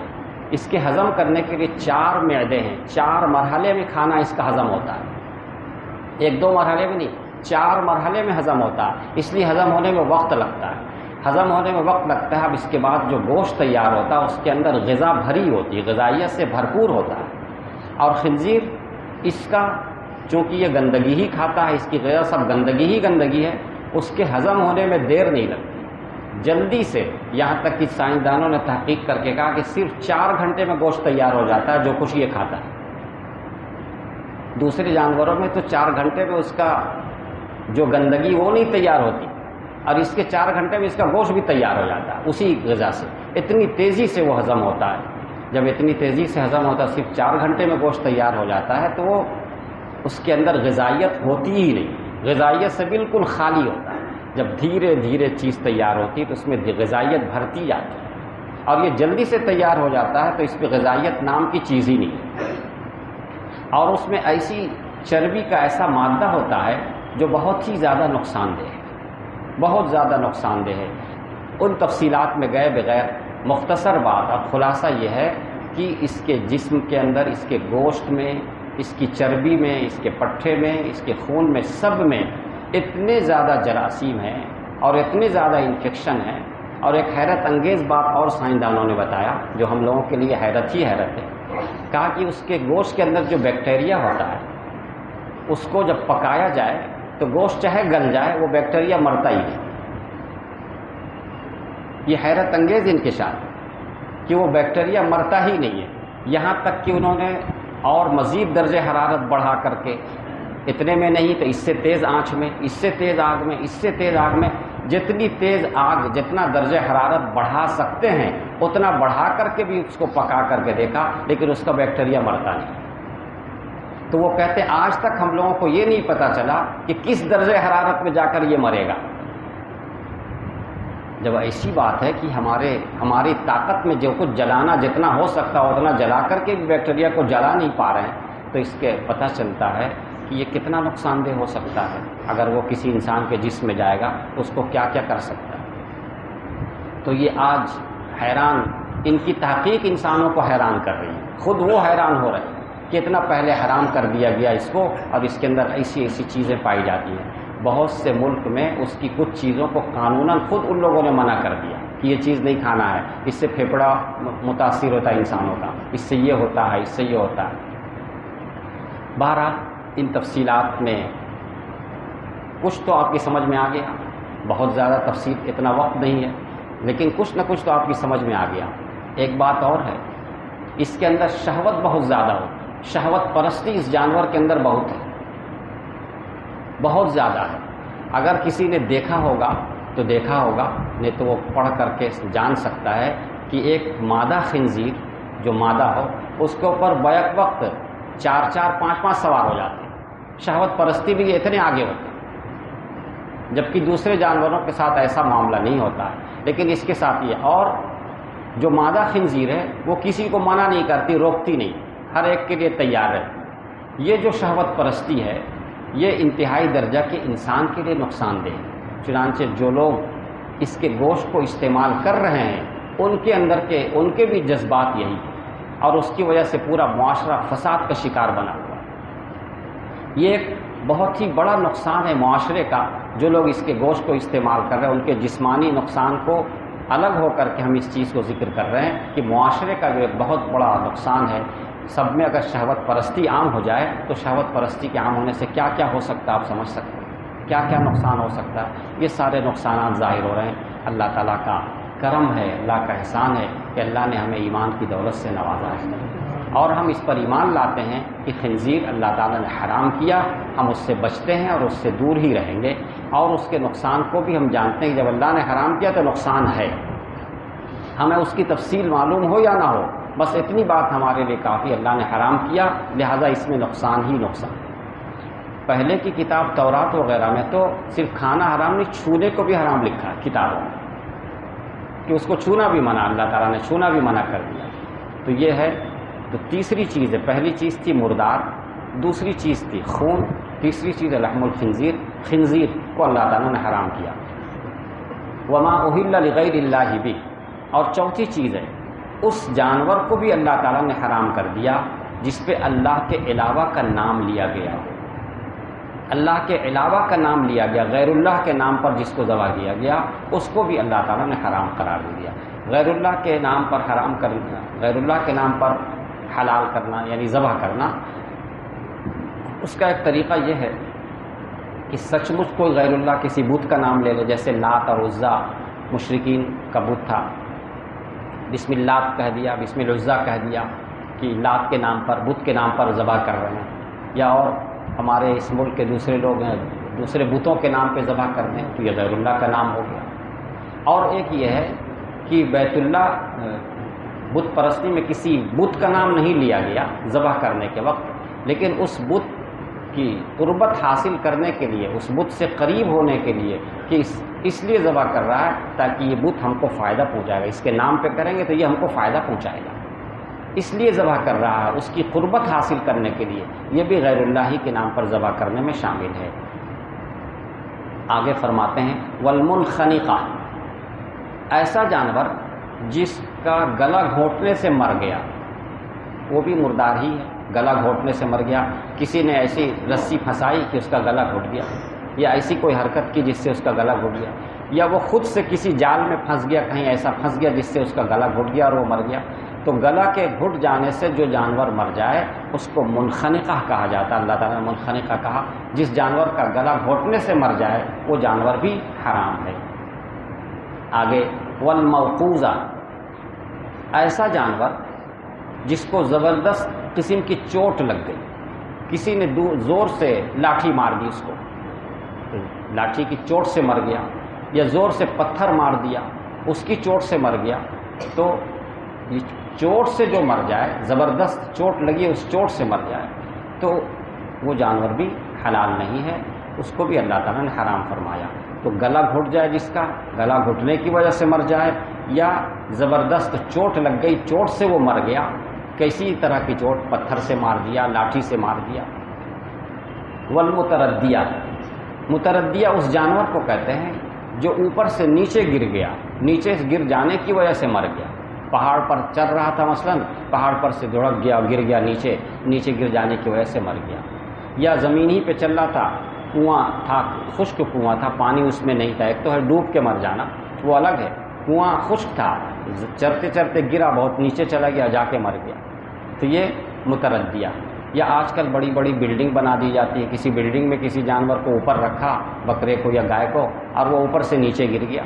اس کے ہضم کرنے کے لیے 4 معدے ہیں، 4 مرحلے میں کھانا اس کا ہضم ہوتا ہے، 1-2 مرحلے میں نہیں، 4 مرحلے میں ہضم ہوتا ہے، اس لیے ہضم ہونے میں وقت لگتا ہے۔ ہضم ہونے میں وقت لگتا ہے، اب اس کے بعد جو گوشت تیار ہوتا ہے اس کے اندر غذا بھری ہوتی ہے، غذائیت سے بھرپور ہوتا ہے، اور خنزیر اس کا چونکہ یہ گندگی ہی کھاتا ہے، اس کی غذا سب گندگی ہی گندگی ہے، اس کے ہضم ہونے میں دیر نہیں لگتی، جلدی سے، یہاں تک کہ سائنسدانوں نے تحقیق کر کے کہا کہ صرف 4 گھنٹے میں گوشت تیار ہو جاتا ہے جو کچھ یہ کھاتا ہے۔ دوسرے جانوروں میں تو 4 گھنٹے میں اس کا جو گندگی وہ نہیں تیار ہوتی، اور اس کے 4 گھنٹے میں اس کا گوشت بھی تیار ہو جاتا ہے اسی غذا سے، اتنی تیزی سے وہ ہضم ہوتا ہے۔ جب اتنی تیزی سے ہضم ہوتا ہے، صرف 4 گھنٹے میں گوشت تیار ہو جاتا ہے، تو وہ اس کے اندر غذائیت ہوتی ہی نہیں، غذائیت سے بالکل خالی ہوتا ہے۔ جب دھیرے دھیرے چیز تیار ہوتی ہے تو اس میں غذائیت بھرتی جاتی ہے، اور یہ جلدی سے تیار ہو جاتا ہے تو اس پہ غذائیت نام کی چیز ہی نہیں ہے۔ اور اس میں ایسی چربی کا ایسا مادہ ہوتا ہے جو بہت ہی زیادہ نقصان دہ ہے، بہت زیادہ نقصان دہ ہے۔ ان تفصیلات میں گئے بغیر مختصر بات اور خلاصہ یہ ہے کہ اس کے جسم کے اندر، اس کے گوشت میں، اس کی چربی میں، اس کے پٹھے میں، اس کے خون میں، سب میں اتنے زیادہ جراثیم ہیں اور اتنے زیادہ انفیکشن ہیں۔ اور ایک حیرت انگیز بات اور سائنسدانوں نے بتایا جو ہم لوگوں کے لیے حیرت ہی حیرت ہے، کہا کہ اس کے گوشت کے اندر جو بیکٹیریا ہوتا ہے اس کو جب پکایا جائے تو گوشت چاہے گل جائے وہ بیکٹیریا مرتا ہی نہیں۔ یہ حیرت انگیز انکشاف ہے کہ وہ بیکٹیریا مرتا ہی نہیں ہے، یہاں تک کہ انہوں نے اور مزید درجہ حرارت بڑھا کر کے، اتنے میں نہیں تو اس سے تیز آنچ میں، اس سے تیز آگ میں، اس سے تیز آگ میں، جتنی تیز آگ، جتنا درجہ حرارت بڑھا سکتے ہیں اتنا بڑھا کر کے بھی اس کو پکا کر کے دیکھا، لیکن اس کا بیکٹیریا مرتا نہیں۔ تو وہ کہتے ہیں آج تک ہم لوگوں کو یہ نہیں پتا چلا کہ کس درجہ حرارت میں جا کر یہ مرے گا۔ جب ایسی بات ہے کہ ہماری طاقت میں جو کچھ جلانا جتنا ہو سکتا ہے اتنا جلا کر کے بھی بیکٹیریا کو جلا نہیں پا رہے ہیں، تو اس کے پتہ چلتا ہے کہ یہ کتنا نقصان دہ ہو سکتا ہے۔ اگر وہ کسی انسان کے جسم میں جائے گا اس کو کیا کیا کر سکتا ہے۔ تو یہ آج حیران، ان کی تحقیق انسانوں کو حیران کر رہی ہے، خود وہ حیران ہو رہے ہیں کہ اتنا پہلے حرام کر دیا گیا اس کو، اور اس کے اندر ایسی ایسی چیزیں پائی جاتی ہیں۔ بہت سے ملک میں اس کی کچھ چیزوں کو قانوناً خود ان لوگوں نے منع کر دیا کہ یہ چیز نہیں کھانا ہے، اس سے پھیپھڑا متاثر ہوتا ہے انسانوں کا، اس سے یہ ہوتا ہے، اس سے یہ ہوتا ہے۔ بہرحال ان تفصیلات میں کچھ تو آپ کی سمجھ میں آ گیا، بہت زیادہ تفصیل اتنا وقت نہیں ہے، لیکن کچھ نہ کچھ تو آپ کی سمجھ میں آ گیا۔ ایک بات اور ہے، اس کے اندر شہوت بہت زیادہ ہوتی ہے، شہوت پرستی اس جانور کے اندر بہت ہے، بہت زیادہ ہے۔ اگر کسی نے دیکھا ہوگا تو دیکھا ہوگا، نہیں تو وہ پڑھ کر کے جان سکتا ہے کہ ایک مادہ خنزیر جو مادہ ہو اس کے اوپر بیک وقت 4 5 سوار ہو جاتے ہیں۔ شہوت پرستی بھی اتنے آگے ہوتے ہیں، جبکہ دوسرے جانوروں کے ساتھ ایسا معاملہ نہیں ہوتا ہے، لیکن اس کے ساتھ یہ۔ اور جو مادہ خنزیر ہے وہ کسی کو منع نہیں کرتی، روکتی نہیں، ہر ایک کے لیے تیار رہتی۔ یہ جو شہوت پرستی ہے یہ انتہائی درجہ کے انسان کے لیے نقصان دہ ہے۔ چنانچہ جو لوگ اس کے گوشت کو استعمال کر رہے ہیں ان کے بھی جذبات یہی ہیں، اور اس کی وجہ سے پورا معاشرہ فساد کا شکار بنا ہوا ہے۔ یہ ایک بہت ہی بڑا نقصان ہے معاشرے کا، جو لوگ اس کے گوشت کو استعمال کر رہے ہیں ان کے جسمانی نقصان کو الگ ہو کر کے ہم اس چیز کو ذکر کر رہے ہیں کہ معاشرے کا جو ایک بہت بڑا نقصان ہے۔ سب میں اگر شہوت پرستی عام ہو جائے تو شہوت پرستی کے عام ہونے سے کیا کیا ہو سکتا ہے آپ سمجھ سکتے ہیں، کیا کیا نقصان ہو سکتا ہے۔ یہ سارے نقصانات ظاہر ہو رہے ہیں۔ اللہ تعالیٰ کا کرم ہے، اللہ کا احسان ہے کہ اللہ نے ہمیں ایمان کی دولت سے نوازا ہے، اور ہم اس پر ایمان لاتے ہیں کہ خنزیر اللہ تعالیٰ نے حرام کیا، ہم اس سے بچتے ہیں اور اس سے دور ہی رہیں گے، اور اس کے نقصان کو بھی ہم جانتے ہیں کہ جب اللہ نے حرام کیا تو نقصان ہے، ہمیں اس کی تفصیل معلوم ہو یا نہ ہو، بس اتنی بات ہمارے لیے کافی، اللہ نے حرام کیا لہذا اس میں نقصان ہی نقصان۔ پہلے کی کتاب تورات وغیرہ میں تو صرف کھانا حرام نہیں، چھونے کو بھی حرام لکھا ہے کتابوں میں، کہ اس کو چھونا بھی منع، اللہ تعالیٰ نے چھونا بھی منع کر دیا۔ تو یہ ہے، تو تیسری چیز ہے، پہلی چیز تھی مردار، دوسری چیز تھی خون، تیسری چیز ہے لحم الخنزیر، خنزیر کو اللہ تعالیٰ نے حرام کیا۔ وما اہل لغیر اللہ بھی، اور چوتھی چیز ہے اس جانور کو بھی اللہ تعالیٰ نے حرام کر دیا جس پہ اللہ کے علاوہ کا نام لیا گیا ہو، اللہ کے علاوہ کا نام لیا گیا، غیر اللہ کے نام پر جس کو ذبح کیا گیا اس کو بھی اللہ تعالیٰ نے حرام قرار دیا۔ غیر اللہ کے نام پر حرام کرنا، غیر اللہ کے نام پر حلال کرنا یعنی ذبح کرنا، اس کا ایک طریقہ یہ ہے کہ سچ مچ کوئی غیر اللہ کسی بت کا نام لے لے، جیسے لات اور عزا مشرکین کا بت تھا، بسم اللہ کہہ دیا، بسم العزا کہہ دیا کہ لات کے نام پر، بت کے نام پر ذبح کر رہے ہیں، یا اور ہمارے اس ملک کے دوسرے لوگ ہیں دوسرے بتوں کے نام پہ ذبح کر دیں تو یہ غیر اللہ کا نام ہو گیا۔ اور ایک یہ ہے کہ بیت اللہ بت پرستی میں کسی بت کا نام نہیں لیا گیا ذبح کرنے کے وقت، لیکن اس بت کی قربت حاصل کرنے کے لیے، اس بت سے قریب ہونے کے لیے کہ اس لیے ذبح کر رہا ہے تاکہ یہ بت ہم کو فائدہ پہنچائے گا، اس کے نام پہ کریں گے تو یہ ہم کو فائدہ پہنچائے گا، اس لیے ذبح کر رہا ہے، اس کی قربت حاصل کرنے کے لیے، یہ بھی غیر اللہ ہی کے نام پر ذبح کرنے میں شامل ہے۔ آگے فرماتے ہیں والمنخنقہ، ایسا جانور جس کا گلا گھونٹنے سے مر گیا، وہ بھی مردار ہی ہے، گلا گھونٹنے سے مر گیا، کسی نے ایسی رسی پھنسائی کہ اس کا گلا گھٹ گیا، یا ایسی کوئی حرکت کی جس سے اس کا گلا گھٹ گیا، یا وہ خود سے کسی جال میں پھنس گیا، کہیں ایسا پھنس گیا جس سے اس کا گلا گھٹ گیا اور وہ مر گیا، تو گلا کے گھٹ جانے سے جو جانور مر جائے اس کو منخنقہ کہا جاتا ہے۔ اللہ تعالیٰ نے منخنقہ کہا، جس جانور کا گلا گھونٹنے سے مر جائے وہ جانور بھی حرام ہے۔ آگے والموقوذہ، ایسا جانور جس کو زبردست قسم کی چوٹ لگ گئی، کسی نے زور سے لاٹھی مار دی، اس کو لاٹھی کی چوٹ سے مر گیا، یا زور سے پتھر مار دیا اس کی چوٹ سے مر گیا، تو چوٹ سے جو مر جائے، زبردست چوٹ لگی اس چوٹ سے مر جائے تو وہ جانور بھی حلال نہیں ہے، اس کو بھی اللہ تعالیٰ نے حرام فرمایا۔ تو گلا گھٹ جائے، جس کا گلا گھٹنے کی وجہ سے مر جائے، یا زبردست چوٹ لگ گئی، چوٹ سے وہ مر گیا، کسی طرح کی چوٹ، پتھر سے مار دیا، لاٹھی سے مار دیا۔ والمتردیہ، متردیہ اس جانور کو کہتے ہیں جو اوپر سے نیچے گر گیا، نیچے سے گر جانے کی وجہ سے مر گیا، پہاڑ پر چل رہا تھا مثلا، پہاڑ پر سے دھڑک گیا اور گر گیا نیچے گر جانے کی وجہ سے مر گیا، یا زمین ہی پہ چل رہا تھا، کنواں تھا، خشک کنواں تھا، پانی اس میں نہیں تھا، ایک تو ہے ڈوب کے مر جانا وہ الگ ہے، کنواں خشک تھا، چرتے چرتے گرا، بہت نیچے چلا گیا، جا کے مر گیا، تو یہ متردیہ۔ یا آج کل بڑی بڑی بلڈنگ بنا دی جاتی ہے، کسی بلڈنگ میں کسی جانور کو اوپر رکھا، بکرے کو یا گائے کو، اور وہ اوپر سے نیچے گر گیا،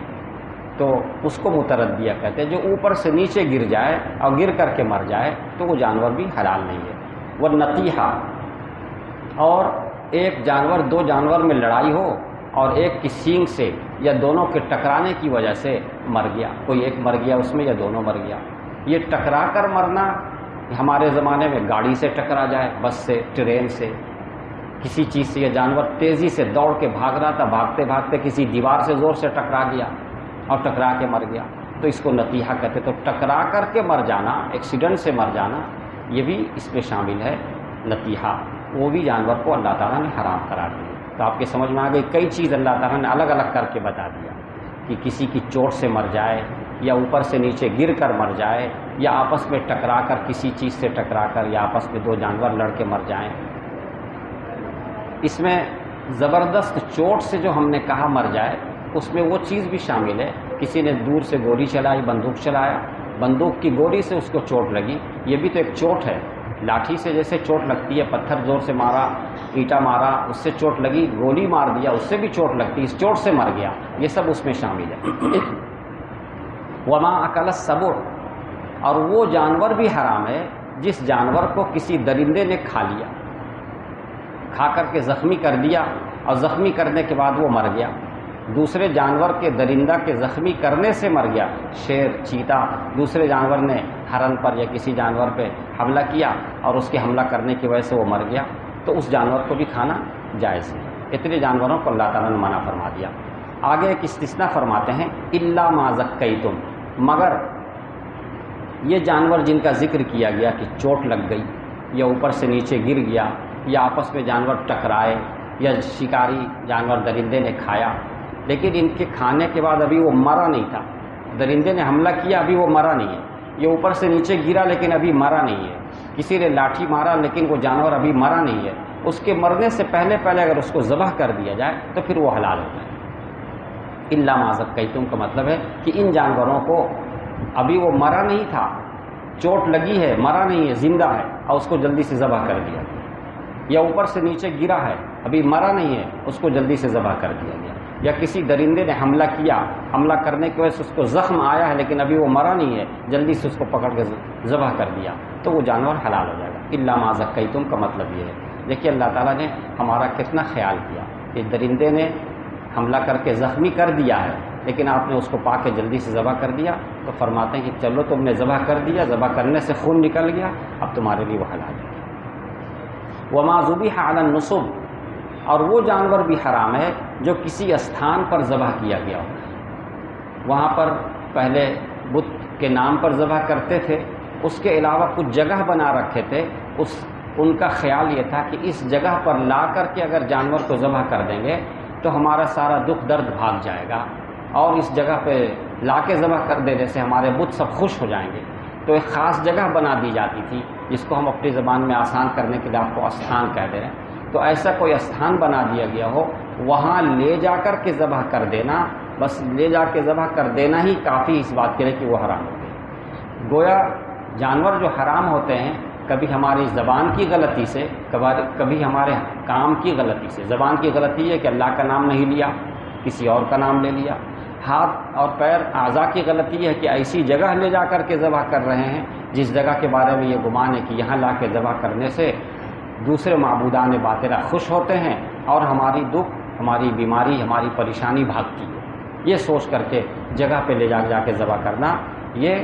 تو اس کو متردیہ کہتے ہیں۔ جو اوپر سے نیچے گر جائے اور گر کر کے مر جائے تو وہ جانور بھی حلال نہیں ہے۔ والنطیحہ، اور ایک جانور، دو جانور میں لڑائی ہو اور ایک کی سینگ سے یا دونوں کے ٹکرانے کی وجہ سے مر گیا، کوئی ایک مر گیا اس میں یا دونوں مر گیا۔ یہ ٹکرا کر مرنا ہمارے زمانے میں گاڑی سے ٹکرا جائے، بس سے، ٹرین سے، کسی چیز سے، یہ جانور تیزی سے دوڑ کے بھاگ رہا تھا، بھاگتے بھاگتے کسی دیوار سے زور سے ٹکرا گیا اور ٹکرا کے مر گیا، تو اس کو نطیحہ کہتے۔ تو ٹکرا کر کے مر جانا، ایکسیڈنٹ سے مر جانا، یہ بھی اس میں شامل ہے نطیحہ، وہ بھی جانور کو اللہ تعالیٰ نے حرام قرار دیا۔ تو آپ کے سمجھ میں آ گئی، کئی چیز اللہ تعالیٰ نے الگ الگ کر کے بتا دیا کہ کسی کی چوٹ سے مر جائے، یا اوپر سے نیچے گر کر مر جائے، یا آپس میں ٹکرا کر، کسی چیز سے ٹکرا کر، یا آپس میں دو جانور لڑ کے مر جائیں۔ اس میں زبردست چوٹ سے جو ہم نے کہا مر جائے، اس میں وہ چیز بھی شامل ہے، کسی نے دور سے گولی چلائی، بندوق چلایا، بندوق کی گولی سے اس کو چوٹ لگی، یہ بھی تو ایک چوٹ ہے۔ لاٹھی سے جیسے چوٹ لگتی ہے، پتھر زور سے مارا، اینٹا مارا، اس سے چوٹ لگی، گولی مار دیا، اس سے بھی چوٹ لگتی، اس چوٹ سے مر گیا، یہ سب اس میں شامل ہے۔ وما اکل السبع، اور وہ جانور بھی حرام ہے جس جانور کو کسی درندے نے کھا لیا، کھا کر کے زخمی کر دیا، اور زخمی کرنے کے بعد وہ مر گیا، دوسرے جانور کے، درندہ کے زخمی کرنے سے مر گیا، شیر، چیتا، دوسرے جانور نے ہرن پر یا کسی جانور پہ حملہ کیا اور اس کے حملہ کرنے کی وجہ سے وہ مر گیا، تو اس جانور کو بھی کھانا جائز ہے۔ اتنے جانوروں کو اللہ تعالیٰ نے منع فرما دیا۔ آگے ایک استثناء فرماتے ہیں، الا ما ذکیتم، مگر یہ جانور جن کا ذکر کیا گیا کہ چوٹ لگ گئی، یا اوپر سے نیچے گر گیا، یا آپس میں جانور ٹکرائے، یا شکاری جانور درندے نے کھایا، لیکن ان کے کھانے کے بعد ابھی وہ مرا نہیں تھا، درندے نے حملہ کیا، ابھی وہ مرا نہیں ہے، یہ اوپر سے نیچے گرا لیکن ابھی مرا نہیں ہے، کسی نے لاٹھی مارا لیکن وہ جانور ابھی مرا نہیں ہے، اس کے مرنے سے پہلے اگر اس کو ذبح کر دیا جائے تو پھر وہ حلال ہوتا ہے۔ الا ما ذکیتم کا مطلب ہے کہ ان جانوروں کو ابھی وہ مرا نہیں تھا، چوٹ لگی ہے، مرا نہیں ہے، زندہ ہے، اور اس کو جلدی سے ذبح کر دیا، یا اوپر سے نیچے گرا ہے ابھی مرا نہیں ہے اس کو جلدی سے ذبح کر دیا گیا، یا کسی درندے نے حملہ کیا، حملہ کرنے کی وجہ سے اس کو زخم آیا ہے لیکن ابھی وہ مرا نہیں ہے، جلدی سے اس کو پکڑ کے ذبح کر دیا تو وہ جانور حلال ہو جائے گا۔ الا ما ذکیتم کا مطلب یہ ہے، دیکھیے اللہ تعالیٰ نے ہمارا کتنا خیال کیا کہ درندے نے حملہ کر کے زخمی کر دیا ہے لیکن آپ نے اس کو پا کے جلدی سے ذبح کر دیا، تو فرماتے ہیں کہ چلو تم نے ذبح کر دیا، ذبح کرنے سے خون نکل گیا، اب تمہارے لیے وہ حلال ہے۔ وما ذبح علی النصب، اور وہ جانور بھی حرام ہے جو کسی استھان پر ذبح کیا گیا ہو، وہاں پر پہلے بت کے نام پر ذبح کرتے تھے، اس کے علاوہ کچھ جگہ بنا رکھے تھے، ان کا خیال یہ تھا کہ اس جگہ پر لا کر کے اگر جانور کو ذبح کر دیں گے تو ہمارا سارا دکھ درد بھاگ جائے گا، اور اس جگہ پہ لا کے ذبح کر دینے سے ہمارے بت سب خوش ہو جائیں گے، تو ایک خاص جگہ بنا دی جاتی تھی جس کو ہم اپنی زبان میں آسان کرنے کے لیے آپ کو استھان کہہ دے رہے ہیں، تو ایسا کوئی استھان بنا دیا گیا ہو، وہاں لے جا کر کے ذبح کر دینا، بس لے جا کے ذبح کر دینا ہی کافی اس بات کے لیے کہ وہ حرام ہو گئے۔ گویا جانور جو حرام ہوتے ہیں کبھی ہماری زبان کی غلطی سے، کبھی ہمارے کام کی غلطی سے۔ زبان کی غلطی ہے کہ اللہ کا نام نہیں لیا، کسی اور کا نام لے لیا۔ ہاتھ اور پیر اعضاء کی غلطی ہے کہ ایسی جگہ لے جا کر کے ذبح کر رہے ہیں جس جگہ کے بارے میں یہ گمان ہے کہ یہاں لا کے ذبح کرنے سے دوسرے معبودان باطلہ خوش ہوتے ہیں اور ہماری دکھ، ہماری بیماری، ہماری پریشانی بھاگتی ہے، یہ سوچ کر کے جگہ پہ لے جا کے ذبح کرنا، یہ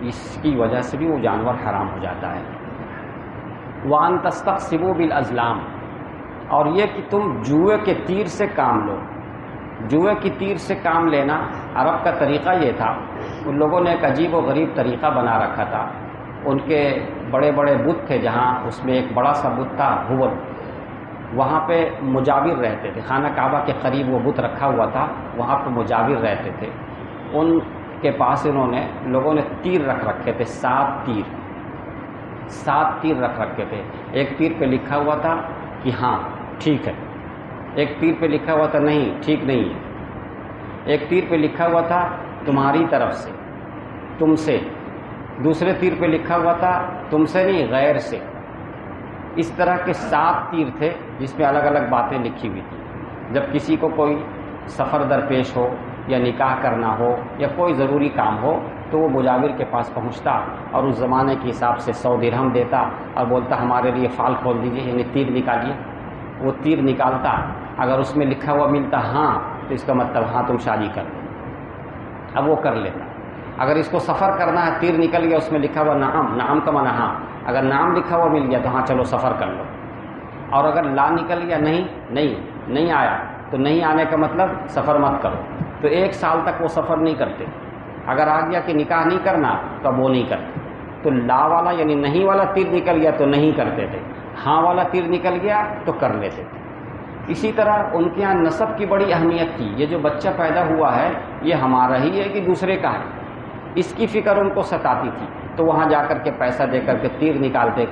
اس کی وجہ سے بھی وہ جانور حرام ہو جاتا ہے۔ وَأَن تَسْتَقْسِمُوا بِالْأَزْلَامِ، اور یہ کہ تم جوئے کے تیر سے کام لو۔ جوئے کی تیر سے کام لینا عرب کا طریقہ یہ تھا، ان لوگوں نے ایک عجیب و غریب طریقہ بنا رکھا تھا۔ ان کے بڑے بڑے بت تھے، جہاں اس میں ایک بڑا سا بت تھا ہبل، وہاں پہ مجاور رہتے تھے، خانہ کعبہ کے قریب وہ بت رکھا ہوا تھا، وہاں پہ مجاور رہتے تھے۔ ان کے پاس لوگوں نے تیر رکھ رکھے تھے، 7 تیر رکھ رکھے تھے۔ ایک تیر پہ لکھا ہوا تھا کہ ہاں ٹھیک ہے، ایک تیر پہ لکھا ہوا تھا نہیں ٹھیک نہیں ہے، ایک تیر پہ لکھا ہوا تھا تمہاری طرف سے، تم سے، دوسرے تیر پہ لکھا ہوا تھا تم سے نہیں غیر سے۔ اس طرح کے 7 تیر تھے جس میں الگ الگ باتیں لکھی ہوئی تھیں۔ جب کسی کو کوئی سفر درپیش ہو یا نکاح کرنا ہو یا کوئی ضروری کام ہو تو وہ مجاور کے پاس پہنچتا اور اس زمانے کے حساب سے 100 درہم دیتا اور بولتا ہمارے لیے فال کھول دیجیے، یعنی تیر نکالیے۔ وہ تیر نکالتا، اگر اس میں لکھا ہوا ملتا ہاں تو اس کا مطلب ہاں تم شادی کر دو، اب وہ کر لیتا۔ اگر اس کو سفر کرنا ہے، تیر نکل گیا اس میں لکھا ہوا نعم، نعم کا معنی ہاں، اگر نام لکھا ہوا مل گیا تو ہاں چلو سفر کر لو۔ اور اگر لا نکل گیا نہیں آیا تو نہیں آنے کا مطلب سفر مت کرو، تو 1 سال تک وہ سفر نہیں کرتے۔ اگر آ گیا کہ نکاح نہیں کرنا تو اب وہ نہیں کرتے، تو لا والا یعنی نہیں والا تیر نکل گیا تو نہیں کرتے تھے، ہاں والا تیر نکل گیا تو کر لیتے تھے۔ اسی طرح ان کے یہاں نسب کی بڑی اہمیت تھی، یہ جو بچہ پیدا ہوا ہے یہ ہمارا ہی ہے کہ دوسرے کا ہے، اس کی فکر ان کو ستاتی تھی، تو وہاں جا کر کے پیسہ دے کر کے تیر نکالنے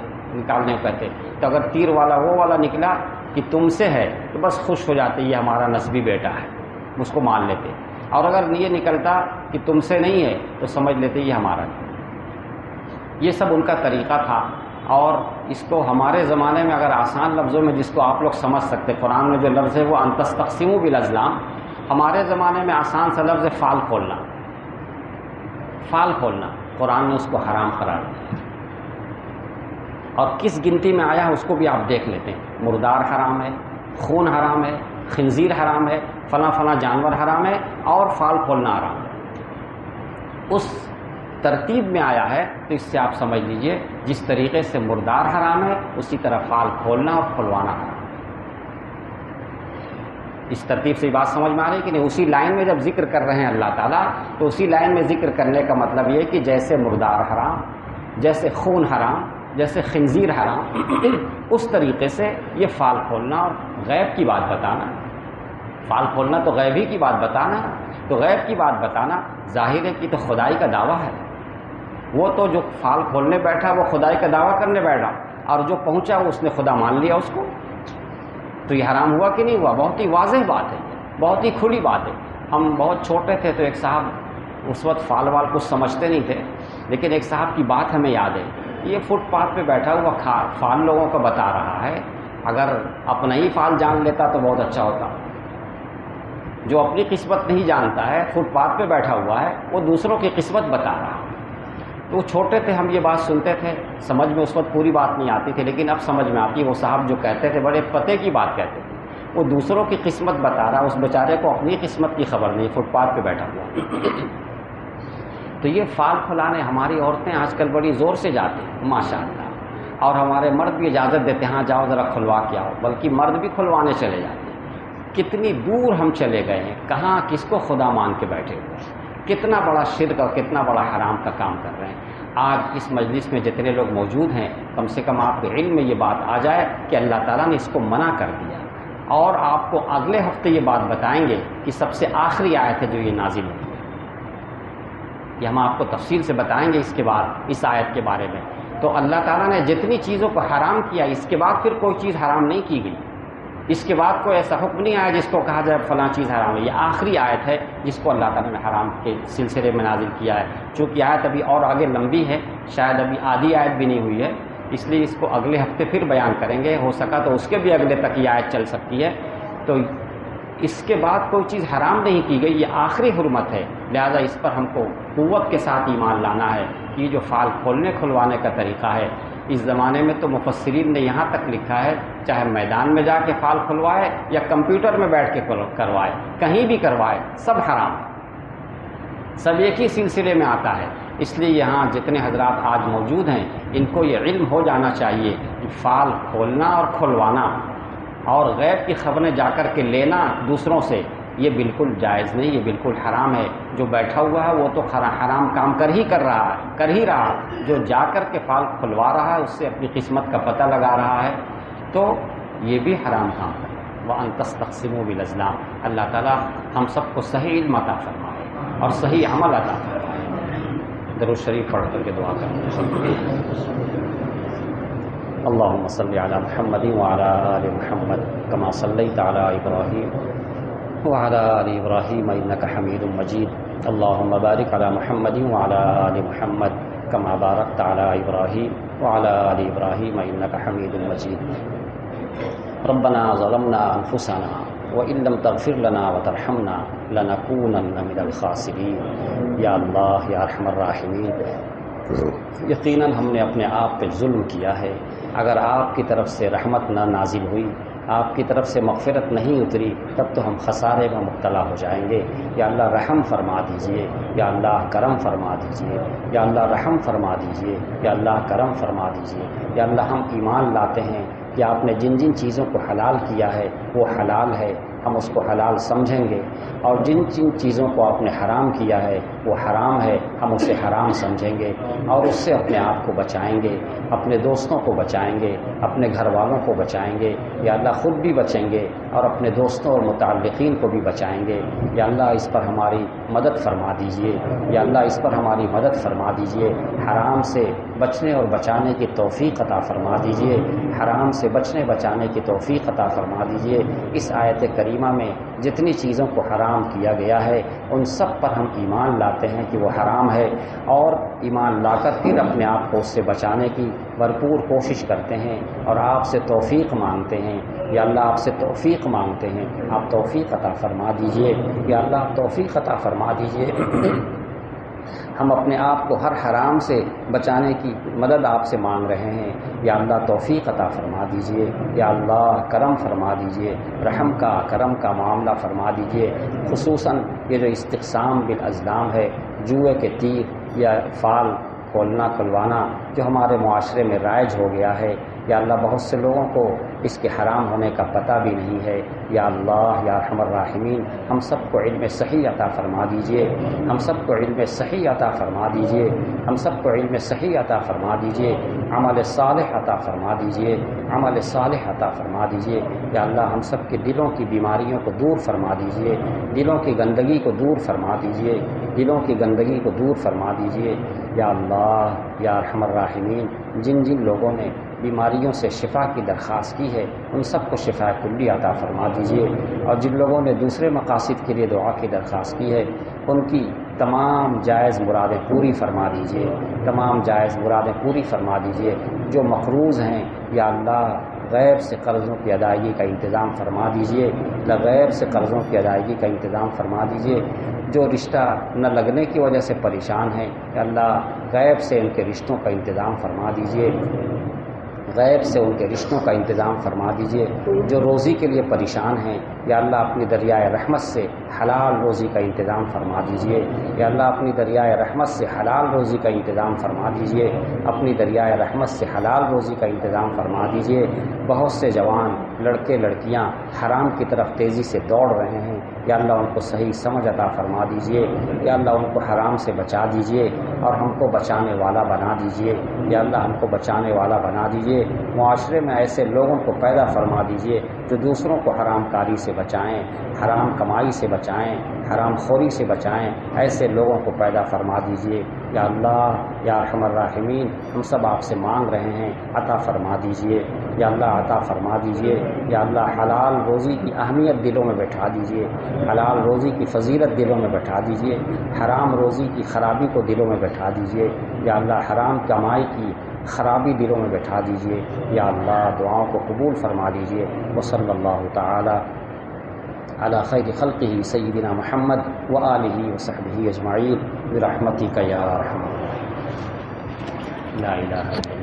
کہتے، تو اگر تیر والا وہ والا نکلا کہ تم سے ہے تو بس خوش ہو جاتے یہ ہمارا نسبی بیٹا ہے، اس کو مان لیتے، اور اگر یہ نکلتا کہ تم سے نہیں ہے تو سمجھ لیتے یہ ہمارا ہے۔ یہ سب ان کا طریقہ تھا، اور اس کو ہمارے زمانے میں اگر آسان لفظوں میں جس کو آپ لوگ سمجھ سکتے، قرآن میں جو لفظ ہے وہ ان تستقسموا بالازلام، ہمارے زمانے میں آسان سا لفظ ہے فال کھولنا۔ فال کھولنا قرآن نے اس کو حرام قرار دیا، اور کس گنتی میں آیا ہے اس کو بھی آپ دیکھ لیتے ہیں۔ مردار حرام ہے، خون حرام ہے، خنزیر حرام ہے، فلاں جانور حرام ہے، اور فال کھولنا حرام ہے۔ اس ترتیب میں آیا ہے تو اس سے آپ سمجھ لیجئے جس طریقے سے مردار حرام ہے اسی طرح فال کھولنا اور کھلوانا حرام ہے۔ اس ترتیب سے بات سمجھ میں آ رہی ہے کہ نہیں؟ اسی لائن میں جب ذکر کر رہے ہیں اللہ تعالیٰ تو اسی لائن میں ذکر کرنے کا مطلب یہ کہ جیسے مردار حرام، جیسے خون حرام، جیسے خنزیر حرام، اس طریقے سے یہ فال کھولنا اور غیب کی بات بتانا۔ فال کھولنا تو غیب ہی کی بات بتانا، تو غیب کی بات بتانا ظاہر ہے کہ تو خدائی کا دعویٰ ہے۔ وہ تو جو فال کھولنے بیٹھا وہ خدائی کا دعویٰ کرنے بیٹھا، اور جو پہنچا وہ اس نے خدا مان لیا اس کو، تو یہ حرام ہوا کہ نہیں ہوا؟ بہت ہی واضح بات ہے، بہت ہی کھلی بات ہے۔ ہم بہت چھوٹے تھے تو ایک صاحب اس وقت فال وال کچھ سمجھتے نہیں تھے، لیکن ایک صاحب کی بات ہمیں یاد ہے، یہ فٹ پاتھ پہ بیٹھا ہوا فال لوگوں کو بتا رہا ہے، اگر اپنا ہی فال جان لیتا تو بہت اچھا ہوتا. جو اپنی قسمت نہیں جانتا ہے، فٹ پاتھ پہ بیٹھا ہوا ہے، وہ دوسروں کی قسمت بتا رہا. تو چھوٹے تھے ہم یہ بات سنتے تھے، سمجھ میں اس وقت پوری بات نہیں آتی تھی، لیکن اب سمجھ میں آتی ہے. وہ صاحب جو کہتے تھے بڑے پتے کی بات کہتے تھے، وہ دوسروں کی قسمت بتا رہا، اس بیچارے کو اپنی قسمت کی خبر نہیں، فٹ پاتھ پہ بیٹھا ہوا. تو یہ فال کھلانے ہماری عورتیں آج کل بڑی زور سے جاتی ہیں ماشاء اللہ، اور ہمارے مرد بھی اجازت دیتے ہیں، ہاں جاؤ ذرا کھلوا کے آؤ، بلکہ مرد بھی کھلوانے چلے جاتے ہیں. کتنی دور ہم چلے گئے ہیں، کہاں کس کو خدا مان کے بیٹھے ہوئے ہیں، کتنا بڑا شرک اور کتنا بڑا حرام کا کام کر رہے ہیں. آج اس مجلس میں جتنے لوگ موجود ہیں، کم سے کم آپ کے علم میں یہ بات آ جائے کہ اللہ تعالیٰ نے اس کو منع کر دیا، اور آپ کو اگلے ہفتے یہ بات بتائیں گے کہ سب سے آخری آیت ہے جو یہ نازل ہوئی ہے. یہ ہم آپ کو تفصیل سے بتائیں گے اس کے بعد اس آیت کے بارے میں. تو اللہ تعالیٰ نے جتنی چیزوں کو حرام کیا، اس کے بعد پھر کوئی چیز حرام نہیں کی گئی. اس کے بعد کوئی ایسا حکم نہیں آیا جس کو کہا جائے فلاں چیز حرام ہے. یہ آخری آیت ہے جس کو اللہ تعالیٰ نے حرام کے سلسلے میں نازل کیا ہے. چونکہ آیت ابھی اور آگے لمبی ہے، شاید ابھی آدھی آیت بھی نہیں ہوئی ہے، اس لیے اس کو اگلے ہفتے پھر بیان کریں گے. ہو سکا تو اس کے بھی اگلے تک یہ آیت چل سکتی ہے. تو اس کے بعد کوئی چیز حرام نہیں کی گئی، یہ آخری حرمت ہے. لہذا اس پر ہم کو قوت کے ساتھ ایمان لانا ہے کہ یہ جو فال کھولنے کھلوانے کا طریقہ ہے، اس زمانے میں تو مفسرین نے یہاں تک لکھا ہے چاہے میدان میں جا کے فال کھلوائے یا کمپیوٹر میں بیٹھ کے کروائے، کہیں بھی کروائے، سب حرام ہے، سب ایک ہی سلسلے میں آتا ہے. اس لیے یہاں جتنے حضرات آج موجود ہیں ان کو یہ علم ہو جانا چاہیے کہ فال کھولنا اور کھلوانا اور غیب کی خبریں جا کر کے لینا دوسروں سے، یہ بالکل جائز نہیں، یہ بالکل حرام ہے. جو بیٹھا ہوا ہے وہ تو حرام کام کر ہی رہا. جو جا کر کے فال کھلوا رہا ہے اس سے اپنی قسمت کا پتہ لگا رہا ہے، تو یہ بھی حرام کام ہے. وَأَن تَسْتَقْسِمُوا بِالْأَزْلَامِ. اللہ تعالیٰ ہم سب کو صحیح علم عطا فرمائے اور صحیح عمل عطا فرمائے. درود شریف پڑھ کر کے دعا کریں. اللهم صل على محمد وعلى آل محمد كما صليت على إبراهيم وعلى آل إبراهيم إنك حميد مجيد. اللهم بارك على محمد وعلى آل محمد كما باركت على إبراهيم وعلى آل إبراهيم إنك حميد مجيد. ربنا ظلمنا أنفسنا وإن لم تغفر لنا وترحمنا لنكونن من الخاسرين. یا اللہ یا ارحم الراحمین، یقیناً ہم نے اپنے آپ پہ ظلم کیا ہے. اگر آپ کی طرف سے رحمت نہ نازل ہوئی، آپ کی طرف سے مغفرت نہیں اتری، تب تو ہم خسارے میں مبتلا ہو جائیں گے. یا اللہ رحم فرما دیجئے، یا اللہ کرم فرما دیجئے، یا اللہ رحم فرما دیجئے، یا اللہ کرم فرما دیجئے. یا اللہ ہم ایمان لاتے ہیں کہ آپ نے جن جن چیزوں کو حلال کیا ہے وہ حلال ہے، ہم اس کو حلال سمجھیں گے، اور جن جن چیزوں کو آپ نے حرام کیا ہے وہ حرام ہے، ہم اسے حرام سمجھیں گے اور اس سے اپنے آپ کو بچائیں گے، اپنے دوستوں کو بچائیں گے، اپنے گھر والوں کو بچائیں گے. یا اللہ خود بھی بچیں گے اور اپنے دوستوں اور متعلقین کو بھی بچائیں گے. یا اللہ اس پر ہماری مدد فرما دیجئے، یا اللہ اس پر ہماری مدد فرما دیجئے. حرام سے بچنے اور بچانے کی توفیق عطا فرما دیجئے، حرام سے بچنے بچانے کی توفیق عطا فرما دیجئے. اس آیت کریمہ میں جتنی چیزوں کو حرام کیا گیا ہے ان سب پر ہم ایمان لاتے ہیں کہ وہ حرام ہے، اور ایمان لا کر پھر اپنے آپ کو اس سے بچانے کی بھرپور کوشش کرتے ہیں اور آپ سے توفیق مانگتے ہیں. یا اللہ آپ سے توفیق مانگتے ہیں، آپ توفیق عطا فرما دیجئے. یا اللہ آپ توفیق عطا فرما دیجئے. ہم اپنے آپ کو ہر حرام سے بچانے کی مدد آپ سے مانگ رہے ہیں. یا اللہ توفیق عطا فرما دیجئے. یا اللہ کرم فرما دیجئے، رحم کا کرم کا معاملہ فرما دیجئے. خصوصاً یہ جو استقسام بالازلام ہے، جوئے کے تیر یا فال کھولنا کھلوانا جو ہمارے معاشرے میں رائج ہو گیا ہے، یا اللہ بہت سے لوگوں کو اس کے حرام ہونے کا پتہ بھی نہیں ہے. یا اللہ یا ارحم الراحمین، ہم سب کو علم صحیح عطا فرما دیجئے، ہم سب کو علم صحیح عطا فرما دیجئے، ہم سب کو علم صحیح عطا فرما دیجئے. عمل صالح عطا فرما دیجئے، عمل صالح عطا فرما دیجئے. یا اللہ ہم سب کے دلوں کی بیماریوں کو دور فرما دیجئے، دلوں کی گندگی کو دور فرما دیجئے، دلوں کی گندگی کو دور فرما دیجئے. یا اللہ یا ارحم الراحمین، جن جن لوگوں نے بیماریوں سے شفا کی درخواست کی ہے ان سب کو شفا کلی عطا فرما دیجئے، اور جن لوگوں نے دوسرے مقاصد کے لیے دعا کی درخواست کی ہے ان کی تمام جائز مرادیں پوری فرما دیجئے، تمام جائز مرادیں پوری فرما دیجئے. جو مقروض ہیں یا اللہ غیب سے قرضوں کی ادائیگی کا انتظام فرما دیجیے، اللہ غیب سے قرضوں کی ادائیگی کا انتظام فرما دیجیے۔ جو رشتہ نہ لگنے کی وجہ سے پریشان ہیں یا اللہ غیب سے ان کے رشتوں کا انتظام فرما دیجیے، غیب سے ان کے رشتوں کا انتظام فرما دیجیے۔ جو روزی کے لیے پریشان ہیں یا اللہ اپنی دریائے رحمت سے حلال روزی کا انتظام فرما دیجیے، یا اللہ اپنی دریائے رحمت سے حلال روزی کا انتظام فرما دیجیے، اپنی دریائے رحمت سے حلال روزی کا انتظام فرما دیجیے۔ بہت سے جوان لڑکے لڑکیاں حرام کی طرف تیزی سے دوڑ رہے ہیں، یا اللہ ان کو صحیح سمجھ عطا فرما دیجیے، یا اللہ ان کو حرام سے بچا دیجیے اور ہم کو بچانے والا بنا دیجیے، یا اللہ ہم کو بچانے والا بنا دیجیے۔ معاشرے میں ایسے لوگوں کو پیدا فرما دیجیے جو دوسروں کو حرام کاری سے بچائیں، حرام کمائی سے بچائیں، حرام خوری سے بچائیں، ایسے لوگوں کو پیدا فرما دیجیے۔ یا اللہ یا ارحم الراحمین، ہم سب آپ سے مانگ رہے ہیں، عطا فرما دیجیے، یا اللہ عطا فرما دیجیے۔ یا اللہ حلال روزی کی اہمیت دلوں میں بٹھا دیجیے، حلال روزی کی فضیلت دلوں میں بٹھا دیجیے، حرام روزی کی خرابی کو دلوں میں بٹھا دیجیے۔ یا اللہ حرام کمائی کی خرابی دلوں میں بٹھا دیجیے۔ یا اللہ دعاؤں کو قبول فرما دیجیے۔ وصلی اللہ تعالی علی خیر خلقہ سیدنا محمد وآلہ وصحبہ اجمعین برحمتک یا ارحم۔ لا الہ الا